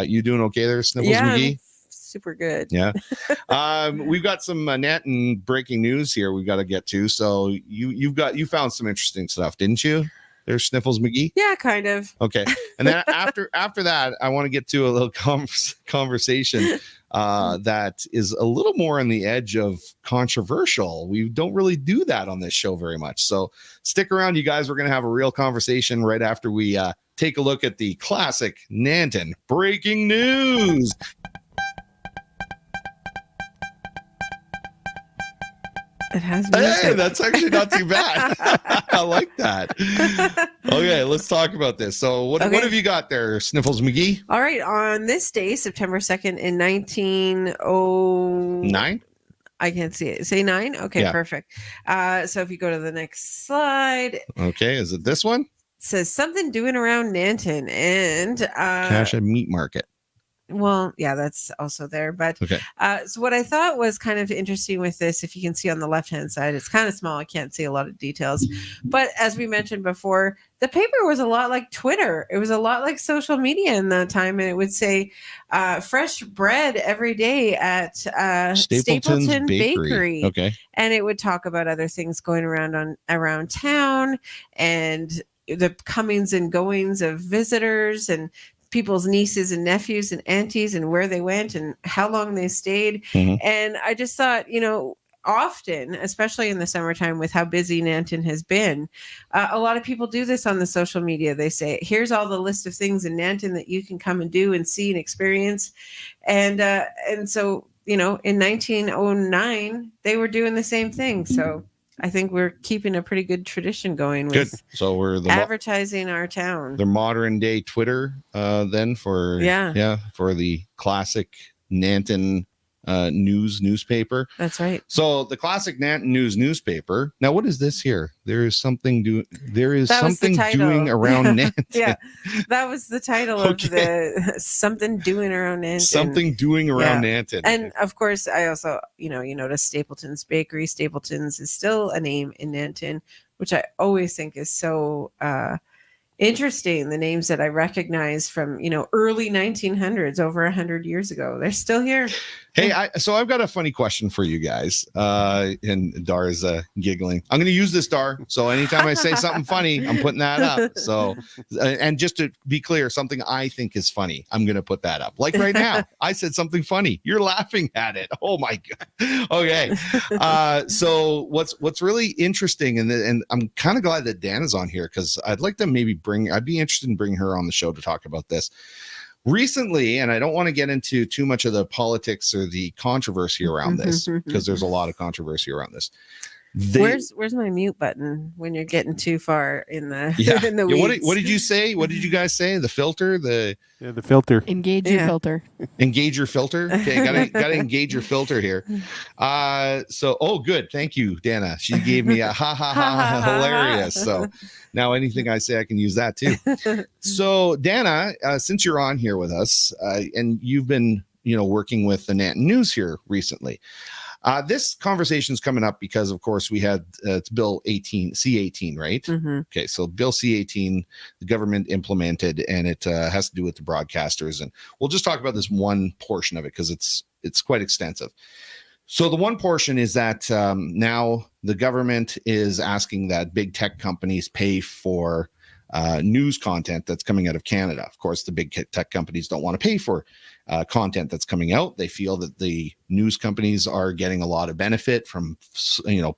You doing okay there, Sniffles McGee? Super good. Yeah. We've got some Nanton breaking news here we've got to get to. So you found some interesting stuff, didn't you? There's Sniffles McGee. Yeah, kind of. Okay. And then after that, I want to get to a little conversation that is a little more on the edge of controversial. We don't really do that on this show very much. So stick around, you guys. We're going to have a real conversation right after we take a look at the classic Nanton breaking news. It has music. Hey, music. that's actually not too bad. I like that. Okay, let's talk about this. So what have you got there, Sniffles McGee? All right. On this day, September 2nd in 1909. I can't see it. Say 9? Okay, yeah. Perfect. So if you go to the next slide. Okay, is it this one? It says something doing around Nanton and Cash Meat Market. Well, yeah, that's also there. But okay. So what I thought was kind of interesting with this, if you can see on the left-hand side, it's kind of small. I can't see a lot of details. But as we mentioned before, the paper was a lot like Twitter. It was a lot like social media in that time. And it would say fresh bread every day at Stapleton Bakery. Okay. And it would talk about other things going around town and the comings and goings of visitors and people's nieces and nephews and aunties and where they went and how long they stayed. Mm-hmm. And I just thought, often, especially in the summertime with how busy Nanton has been, a lot of people do this on the social media. They say, here's all the list of things in Nanton that you can come and do and see and experience. And so, in 1909, they were doing the same thing. So I think we're keeping a pretty good tradition going with good. So we're advertising our town. The modern day Twitter then for the classic Nanton newspaper. That's right. So the classic Nanton newspaper. Now what is this here? There is something doing around Nanton. Yeah, that was the title of the something doing around Nanton. Something doing around Nanton. And of course, I also, you notice Stapleton's Bakery. Stapleton's is still a name in Nanton, which I always think is so interesting. The names that I recognize from, early 1900s, over 100 years ago, they're still here. Hey, so I've got a funny question for you guys. And Dar is giggling. I'm going to use this, Dar. So anytime I say something funny, I'm putting that up. So, and just to be clear, something I think is funny, I'm going to put that up. Like right now, I said something funny. You're laughing at it. Oh my God. Okay. So what's really interesting, and I'm kind of glad that Dan is on here because I'd like to I'd be interested in bringing her on the show to talk about this. Recently, and I don't want to get into too much of the politics or the controversy around this because there's a lot of controversy around this. Where's my mute button when you're getting too far in the in the weeds? weeds? What did you say? What did you guys say? The filter, the filter. Engage your filter. Engage your filter. Okay, gotta engage your filter here. Good. Thank you, Dana. She gave me a ha hilarious. So now anything I say, I can use that too. So Dana, since you're on here with us, and you've been working with the Nanton News here recently. This conversation is coming up because, of course, we had it's Bill C-18, right? Mm-hmm. Okay, so Bill C-18, the government implemented, and it has to do with the broadcasters. And we'll just talk about this one portion of it because it's quite extensive. So the one portion is that now the government is asking that big tech companies pay for news content that's coming out of Canada. Of course, the big tech companies don't want to pay for content that's coming out. They feel that the news companies are getting a lot of benefit from,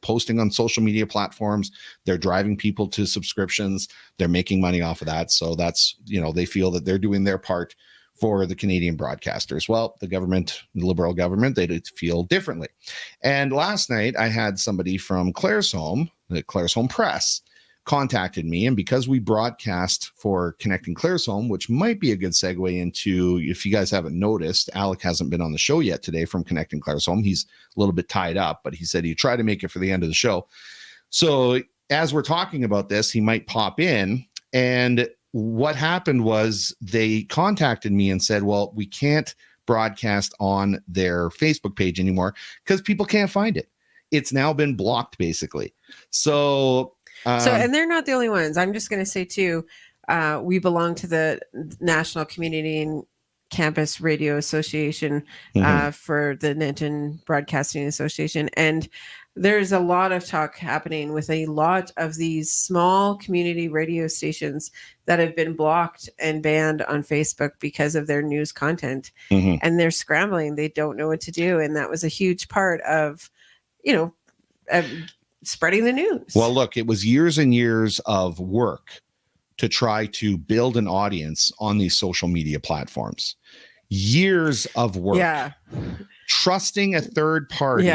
posting on social media platforms. They're driving people to subscriptions. They're making money off of that. So that's, they feel that they're doing their part for the Canadian broadcasters. Well, the government, the Liberal government, they did feel differently. And last night I had somebody from Claresholm, the Claresholm Press, contacted me. And because we broadcast for Connecting Claresholm, which might be a good segue into, if you guys haven't noticed, Alec hasn't been on the show yet today from Connecting Claresholm. He's a little bit tied up, but he said he'd try to make it for the end of the show. So as we're talking about this, he might pop in. And what happened was they contacted me and said, well, we can't broadcast on their Facebook page anymore because people can't find it. It's now been blocked, basically. So and they're not the only ones. I'm just going to say too, we belong to the National Community and Campus Radio Association for the Nanton Broadcasting Association. And there's a lot of talk happening with a lot of these small community radio stations that have been blocked and banned on Facebook because of their news content. And they're scrambling. They don't know what to do. And that was a huge part of, spreading the news. Well, look, it was years and years of work to try to build an audience on these social media platforms. Years of work. Yeah. Trusting a third party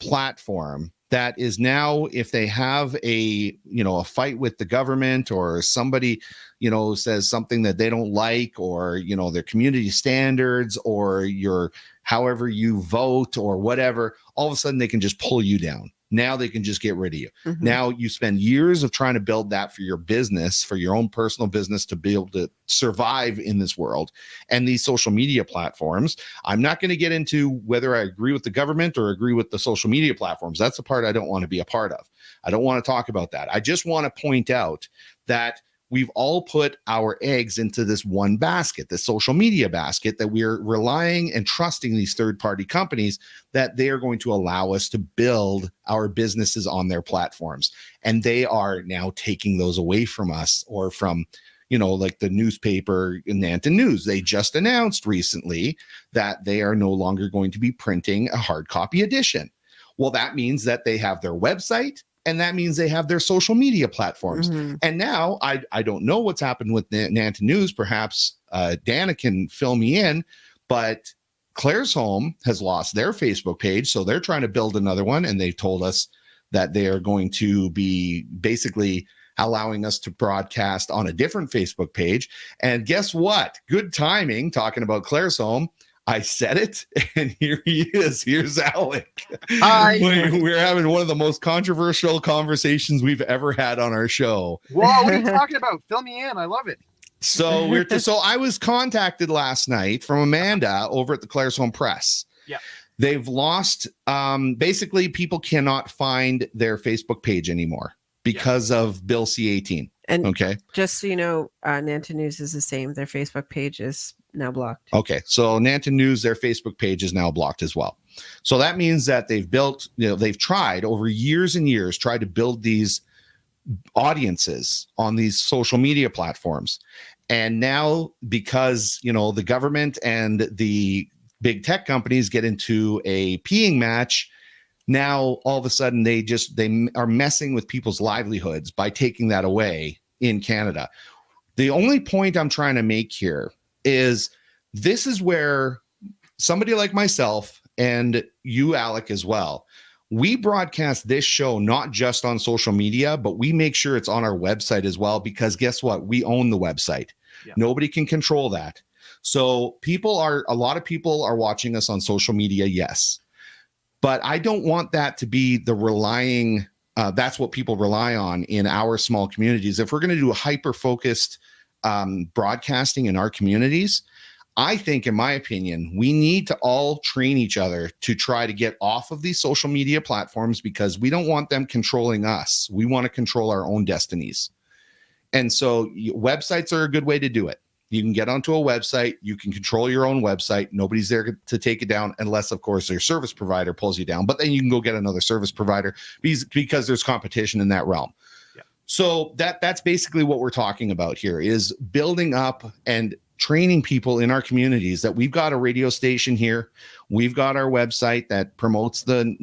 platform that is now, if they have a fight with the government, or somebody, says something that they don't like, or, their community standards, or however you vote or whatever, all of a sudden they can just pull you down. Now they can just get rid of you. Now you spend years of trying to build that for your business, for your own personal business, to be able to survive in this world. And these social media platforms, I'm not going to get into whether I agree with the government or agree with the social media platforms. That's the part I don't want to be a part of. I don't want to talk about that. I just want to point out that we've all put our eggs into this one basket, the social media basket, that we're relying and trusting these third-party companies that they are going to allow us to build our businesses on their platforms. And they are now taking those away from us, or from, like the newspaper Nanton News. They just announced recently that they are no longer going to be printing a hard copy edition. Well, that means that they have their website, and that means they have their social media platforms. And now I don't know what's happened with Nanton News. Perhaps Dana can fill me in, but Claresholm has lost their Facebook page. So they're trying to build another one. And they've told us that they are going to be basically allowing us to broadcast on a different Facebook page. And guess what? Good timing, talking about Claresholm. I said it, and here he is. Here's Alec. Hi. We're having one of the most controversial conversations we've ever had on our show. Whoa, what are you talking about? Fill me in. I love it. So I was contacted last night from Amanda over at the Claresholm Press. Yeah. They've lost, basically people cannot find their Facebook page anymore because of Bill C-18. And okay, just so you know, Nanton News is the same. Their Facebook page is now blocked. Okay, so Nanton News, their Facebook page is now blocked as well. So that means that they've built, they've tried over years and years, tried to build these audiences on these social media platforms. And now, because, the government and the big tech companies get into a peeing match, now all of a sudden they are messing with people's livelihoods by taking that away in Canada. The only point I'm trying to make here is this is where somebody like myself, and you, Alec, as well, we broadcast this show not just on social media, but we make sure it's on our website as well, because guess what? We own the website. Yeah. Nobody can control that. So a lot of people are watching us on social media, yes. But I don't want that to be the relying, that's what people rely on in our small communities. If we're going to do a hyper-focused broadcasting in our communities, I think, in my opinion, we need to all train each other to try to get off of these social media platforms, because we don't want them controlling us. We want to control our own destinies. And so websites are a good way to do it. You can get onto a website. You can control your own website. Nobody's there to take it down unless, of course, your service provider pulls you down. But then you can go get another service provider because there's competition in that realm. Yeah. So that's basically what we're talking about here, is building up and training people in our communities that we've got a radio station here. We've got our website that promotes the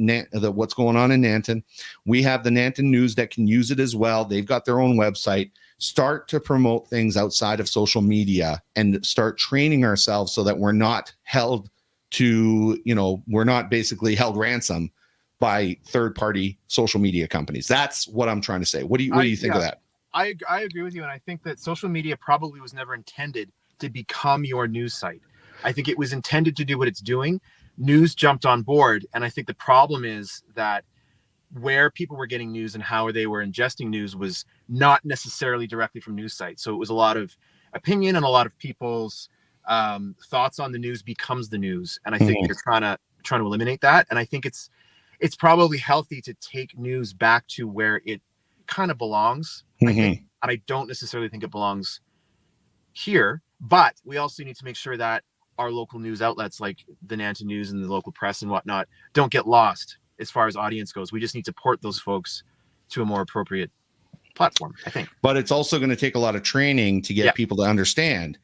what's going on in Nanton. We have the Nanton News that can use it as well. They've got their own website. start to promote things outside of social media and start training ourselves so that we're not held to, we're not basically held ransom by third-party social media companies. That's what I'm trying to say. What do you think of that? I agree with you, and I think that social media probably was never intended to become your news site. I think it was intended to do what it's doing. News jumped on board, and I think the problem is that where people were getting news and how they were ingesting news was not necessarily directly from news sites. So it was a lot of opinion, and a lot of people's thoughts on the news becomes the news. And I think you're trying to eliminate that. And I think it's probably healthy to take news back to where it kind of belongs. I think, and I don't necessarily think it belongs here, but we also need to make sure that our local news outlets like the Nanton News and the local press and whatnot don't get lost as far as audience goes. We just need to port those folks to a more appropriate platform, I think. But it's also going to take a lot of training to get people to understand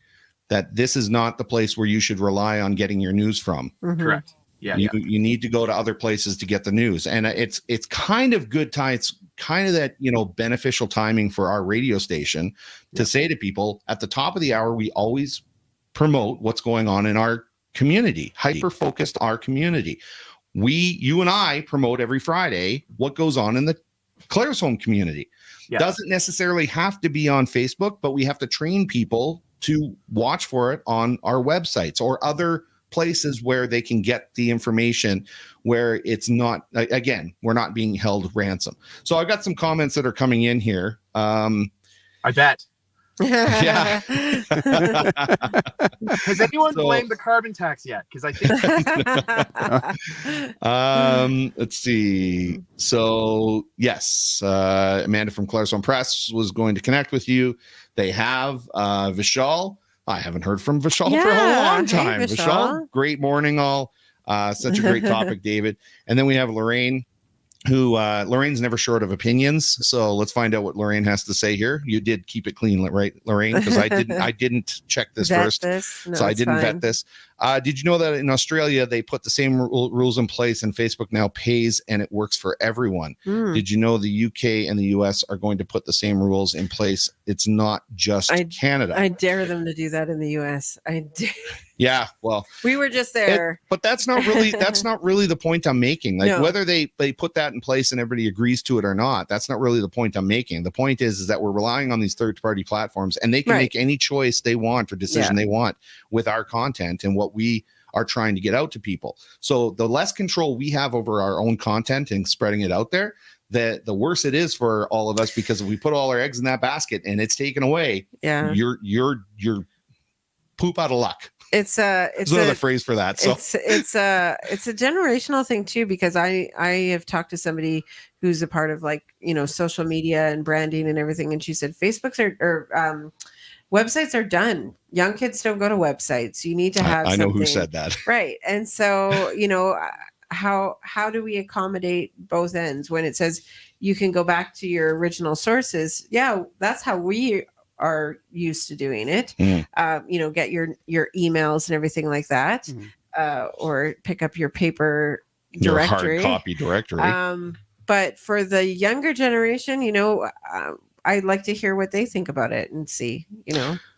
that this is not the place where you should rely on getting your news from. Correct. Yeah, you need to go to other places to get the news. And it's kind of good time. It's kind of that, beneficial timing for our radio station to say to people at the top of the hour, we always promote what's going on in our community, hyper-focused our community. You and I promote every Friday what goes on in the Claresholm community. Doesn't necessarily have to be on Facebook, but we have to train people to watch for it on our websites or other places where they can get the information where it's not, again, we're not being held ransom. So I've got some comments that are coming in here. I bet. Yeah. Has anyone blamed the carbon tax yet? Because I think let's see. So yes, Amanda from Claresholm Press was going to connect with you. They have Vishal. I haven't heard from Vishal for a long time. Hey, Vishal, great morning all. Such a great topic, David. And then we have Lorraine, who Lorraine's never short of opinions. So let's find out what Lorraine has to say here. You did keep it clean, right, Lorraine? Because I didn't check this first. No, so I didn't vet this. Did you know that in Australia, they put the same rules in place and Facebook now pays and it works for everyone? Did you know the UK and the US are going to put the same rules in place? It's not just Canada. I dare them to do that in the US. Yeah, well, we were just there. But that's not really the point I'm making. Like whether they put that in place and everybody agrees to it or not, that's not really the point I'm making. The point is that we're relying on these third-party platforms and they can make any choice they want or decision they want with our content and what we are trying to get out to people. So the less control we have over our own content and spreading it out there, the worse it is for all of us, because if we put all our eggs in that basket and it's taken away, you're poop out of luck. It's another phrase for that. So it's a generational thing too, because I have talked to somebody who's a part of social media and branding and everything, and she said Facebook's websites are done. Young kids don't go to websites. You need to have. I know who said that. Right, and so how do we accommodate both ends when it says you can go back to your original sources? Yeah, that's how we are used to doing it. Get your emails and everything like that, or pick up your paper directory, your hard copy directory. But for the younger generation, I'd like to hear what they think about it and see.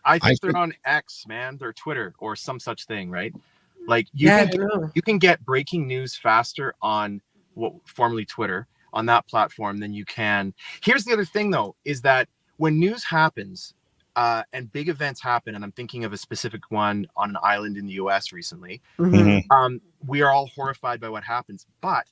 I think they're on X, man. They're Twitter or some such thing, right? Like you can get breaking news faster on what formerly Twitter on that platform than you can. Here's the other thing, though, is that when news happens and big events happen, and I'm thinking of a specific one on an island in the US recently, we are all horrified by what happens. But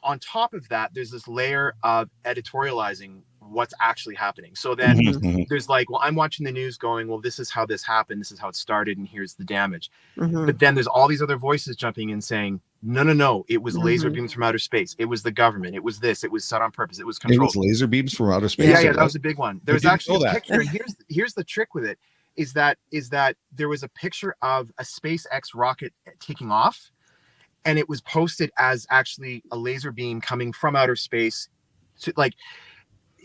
on top of that, there's this layer of editorializing what's actually happening. So then there's I'm watching the news going, well, this is how this happened. This is how it started. And here's the damage. But then there's all these other voices jumping in saying, no, it was laser beams from outer space. It was the government. It was this. It was set on purpose. It was controlled. It was laser beams from outer space. Yeah, that was a big one. There's actually a picture. And here's the trick with it is that there was a picture of a SpaceX rocket taking off. And it was posted as actually a laser beam coming from outer space to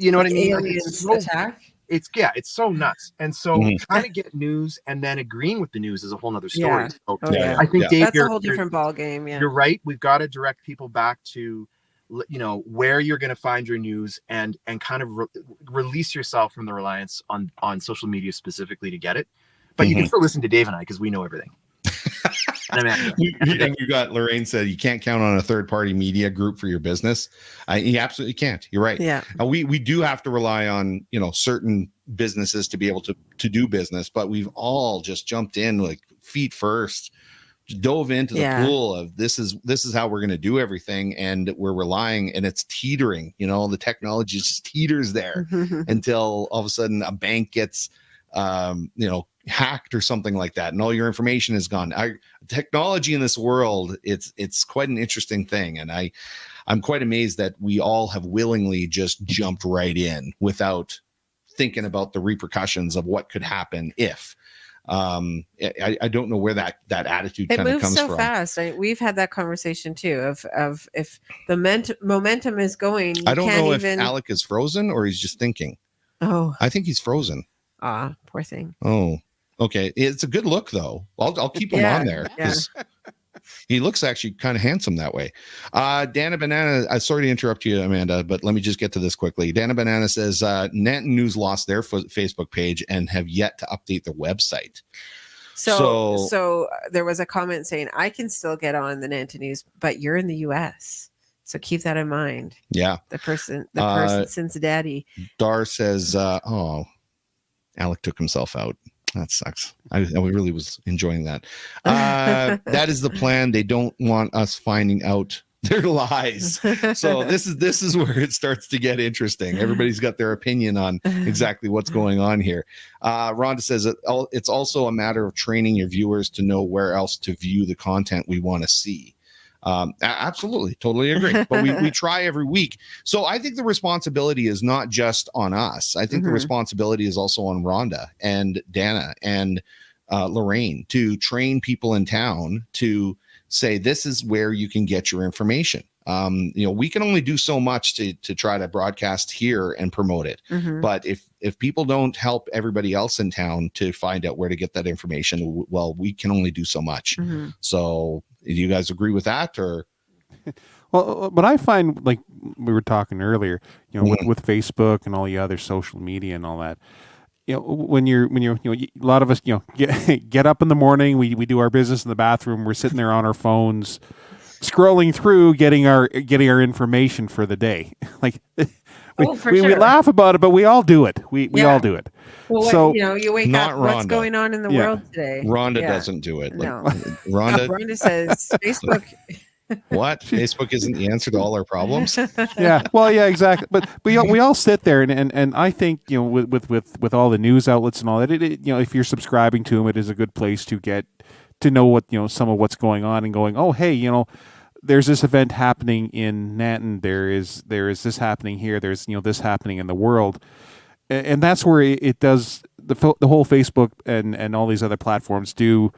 you know what I mean? Aliens attack. It's so nuts. And so trying to get news and then agreeing with the news is a whole nother story. Yeah. So I think Dave, that's a whole different ball game. Yeah. You're right. We've got to direct people back to where you're going to find your news, and kind of release yourself from the reliance on social media specifically to get it. But you can still listen to Dave and I, because we know everything. And you got Lorraine said you can't count on a third-party media group for your business. You absolutely can't. You're right. Yeah. We do have to rely on certain businesses to be able to do business, but we've all just jumped in like feet first, dove into the pool of this is how we're going to do everything, and we're relying, and it's teetering. The technology just teeters there until all of a sudden a bank gets hacked or something like that, and all your information is gone. Technology in this world, it's quite an interesting thing, and I'm quite amazed that we all have willingly just jumped right in without thinking about the repercussions of what could happen if. I don't know where that attitude kind of comes from. It moves so fast. We've had that conversation too of if the momentum is going. I don't know if Alec is frozen or he's just thinking. Oh, I think he's frozen. Ah, poor thing. Oh, okay. It's a good look though. I'll keep him on there because he looks actually kind of handsome that way. Dana Banana, sorry to interrupt you, Amanda, but let me just get to this quickly. Dana Banana says Nanton News lost their Facebook page and have yet to update their website. So there was a comment saying, I can still get on the Nanton News, but you're in the US. So keep that in mind. Yeah. The person Cincinnati. Dar says, Alec took himself out. That sucks. I really was enjoying that. That is the plan. They don't want us finding out their lies. So this is where it starts to get interesting. Everybody's got their opinion on exactly what's going on here. Rhonda says it's also a matter of training your viewers to know where else to view the content we want to see. Absolutely, totally agree. But we try every week. So I think the responsibility is not just on us. I think the responsibility is also on Rhonda and Dana and Lorraine to train people in town to say this is where you can get your information. We can only do so much to try to broadcast here and promote it. But if people don't help everybody else in town to find out where to get that information, well, we can only do so much. So do you guys agree with that, or? Well, but I find, like we were talking earlier, with Facebook and all the other social media and all that, when you're a lot of us, get up in the morning, we do our business in the bathroom, we're sitting there on our phones, scrolling through, getting our information for the day. Like we laugh about it, but we all do it. We all do it. Well, so you wake up. Rhonda. What's going on in the world today? Rhonda doesn't do it. No. Rhonda says Facebook. What? Facebook isn't the answer to all our problems? Yeah. Well, yeah, exactly. But we all sit there and I think, with all the news outlets and all that, if you're subscribing to them, it is a good place to get to know what, some of what's going on and going, oh, hey, there's this event happening in Nanton. There is this happening here. There's, this happening in the world. And that's where it does the whole Facebook and all these other platforms do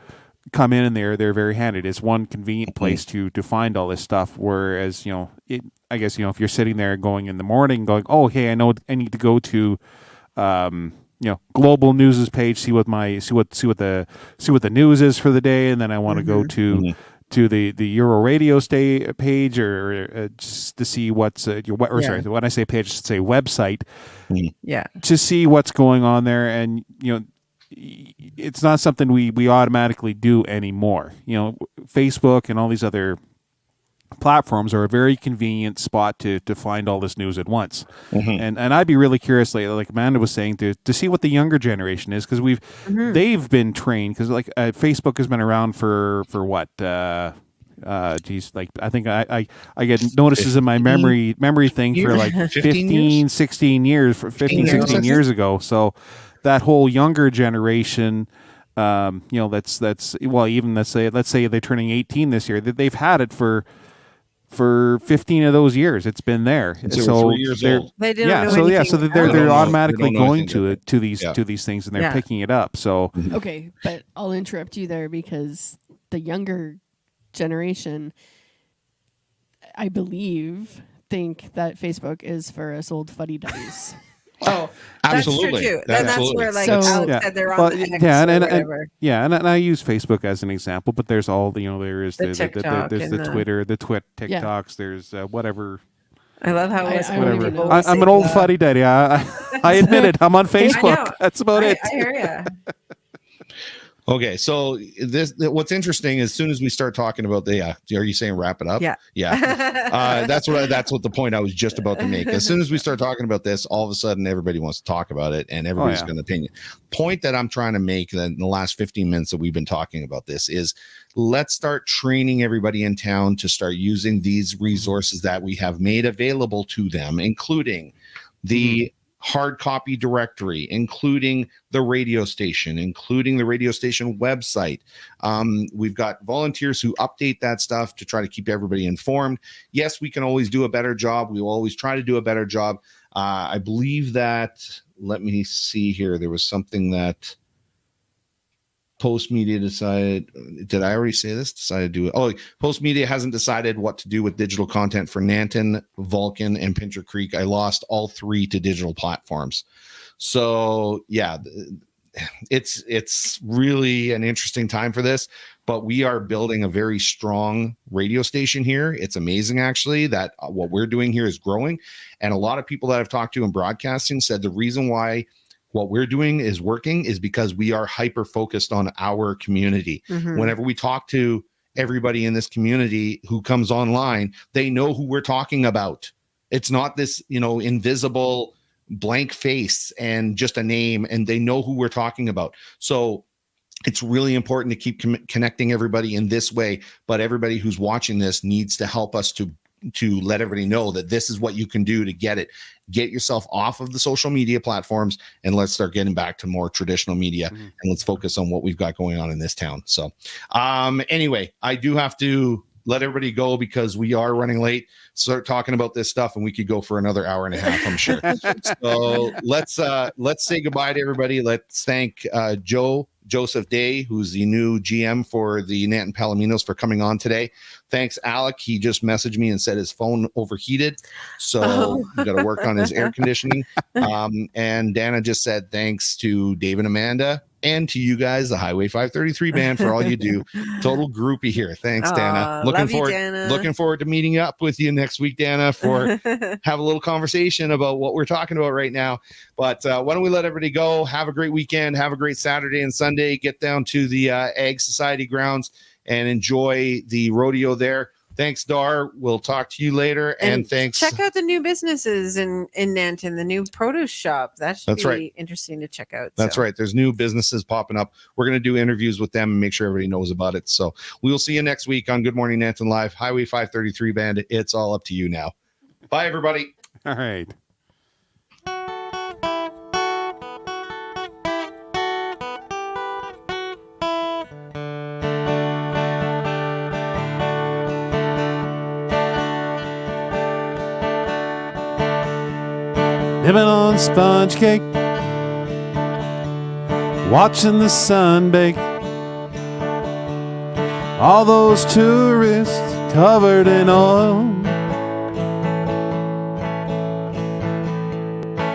come in, and they're very handy. It's one convenient place to find all this stuff. Whereas, I guess, if you're sitting there going in the morning going, oh, hey, I know I need to go to, Global News's page, see what the news is for the day. And then I want to go to the Euro Radio page or just to see what's sorry, when I say page, I should say website. Yeah. To see what's going on there. And, it's not something we automatically do anymore. Facebook and all these other platforms are a very convenient spot to find all this news at once. And I'd be really curious, like Amanda was saying, to see what the younger generation is, because they've been trained, because Facebook has been around for what, I think I get notices in my memory thing for like 15 16 years 16 years ago. So that whole younger generation, let's say they're turning 18 this year, they've had it for 15 of those years. It's been there. So 3 years old. They didn't know anything. So they're automatically going to these things, and they're picking it up. So okay, but I'll interrupt you there, because the younger generation, I believe, think that Facebook is for us old fuddy-duddies. Oh, absolutely. That's true too. That's that's absolutely. where, like, So, they're on the X or whatever. And I use Facebook as an example, but there's all there is The TikTok there's the and Twitter, the TikToks, there's whatever I love how it was Whatever. Cody I'm an old fuddy-duddy. I admit it. I'm on Facebook. That's about it. I hear you. Okay, so what's interesting, as soon as we start talking about are you saying wrap it up? Yeah. That's what the point I was just about to make. As soon as we start talking about this, all of a sudden everybody wants to talk about it, and everybody's got an opinion. Point that I'm trying to make in the last 15 minutes that we've been talking about this is, let's start training everybody in town to start using these resources that we have made available to them, including the hard copy directory, including the radio station website. We've got volunteers who update that stuff to try to keep everybody informed. Yes, we can always do a better job. We will always try to do a better job. I believe that, let me see here, there was something that Post Media decided, did I already say this? Decided to do it. Oh, Post Media hasn't decided what to do with digital content for Nanton, Vulcan, and Pincher Creek. I lost all 3 to digital platforms. So yeah, it's really an interesting time for this, but we are building a very strong radio station here. It's amazing, actually, that what we're doing here is growing. And a lot of people that I've talked to in broadcasting said the reason why what we're doing is working is because we are hyper focused on our community. Whenever we talk to everybody in this community who comes online, they know who we're talking about. It's not this, invisible blank face and just a name, and they know who we're talking about. So it's really important to keep connecting everybody in this way, but everybody who's watching this needs to help us to let everybody know that this is what you can do to get yourself off of the social media platforms, and let's start getting back to more traditional media, and let's focus on what we've got going on in this town. So anyway, I do have to let everybody go because we are running late. Start talking about this stuff and we could go for another hour and a half, I'm sure. So let's say goodbye to everybody. Let's thank Joseph Day, who's the new GM for the Nanton Palominos, for coming on today. Thanks, Alec. He just messaged me and said his phone overheated, so we got to work on his air conditioning. And Dana just said thanks to Dave and Amanda, and to you guys, the Highway 533 band, for all you do. Total groupie here. Thanks, Dana. Looking forward to meeting up with you next week, Dana, for have a little conversation about what we're talking about right now. But why don't we let everybody go? Have a great weekend. Have a great Saturday and Sunday. Get down to the Ag Society grounds and enjoy the rodeo there. Thanks, Dar. We'll talk to you later. And thanks. Check out the new businesses in Nanton, the new produce shop. That should be interesting to check out. That's right. There's new businesses popping up. We're going to do interviews with them and make sure everybody knows about it. So we will see you next week on Good Morning Nanton Live, Highway 533 band. It's all up to you now. Bye, everybody. All right. Living on sponge cake, watching the sun bake. All those tourists covered in oil,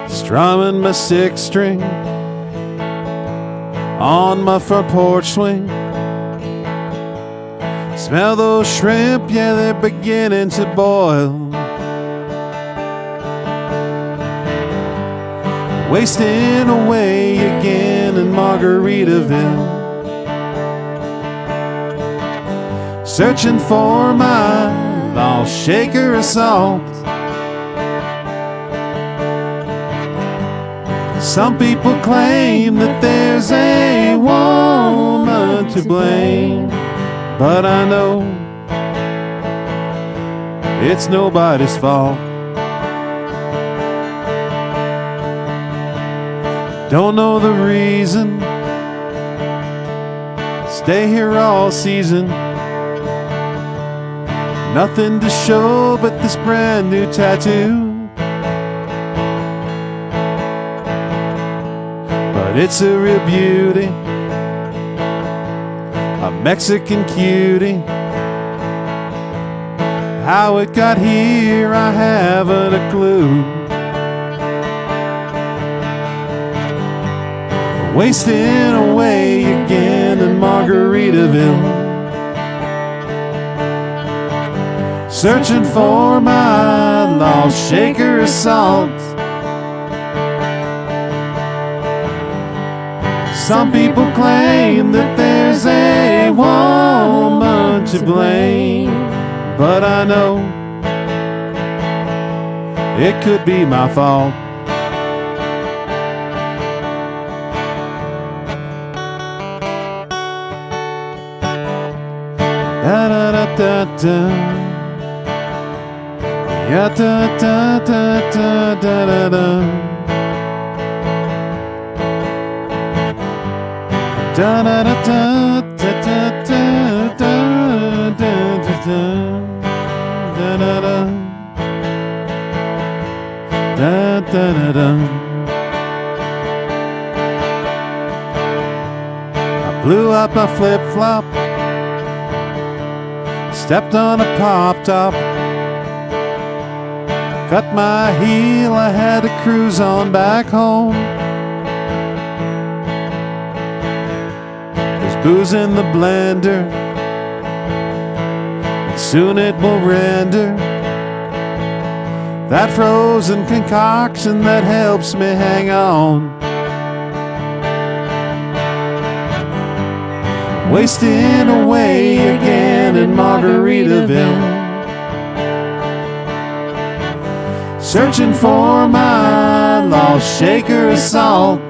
strumming my six string on my front porch swing. Smell those shrimp, yeah, they're beginning to boil. Wasting away again in Margaritaville, searching for my lost shaker of salt. Some people claim that there's a woman to blame, but I know it's nobody's fault. Don't know the reason, stay here all season. Nothing to show but this brand new tattoo, but it's a real beauty, a Mexican cutie. How it got here, I haven't a clue. Wasting away again in Margaritaville, searching for my lost shaker of salt. Some people claim that there's a woman to blame, but I know it could be my fault. Da da da da da. Ya da da da da da da da. Da da da da da da da da da da da. Da da da da. I blew up my flip-flop, stepped on a pop-top, cut my heel, I had to cruise on back home. There's booze in the blender, and soon it will render that frozen concoction that helps me hang on. Wasting away again in Margaritaville, searching for my lost shaker of salt.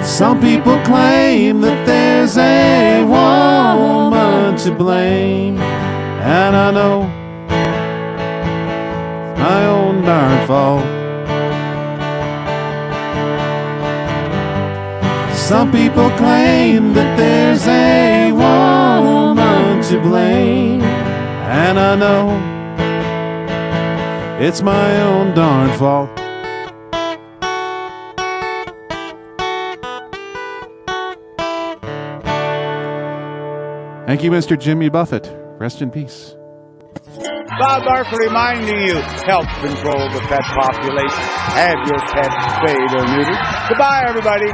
Some people claim that there's a woman to blame, and I know it's my own darn fault. Some people claim that there's a woman to blame, and I know it's my own darn fault. Thank you, Mr. Jimmy Buffett. Rest in peace. Bob Barker reminding you, help control the pet population. Have your pet spayed or neutered. Goodbye, everybody.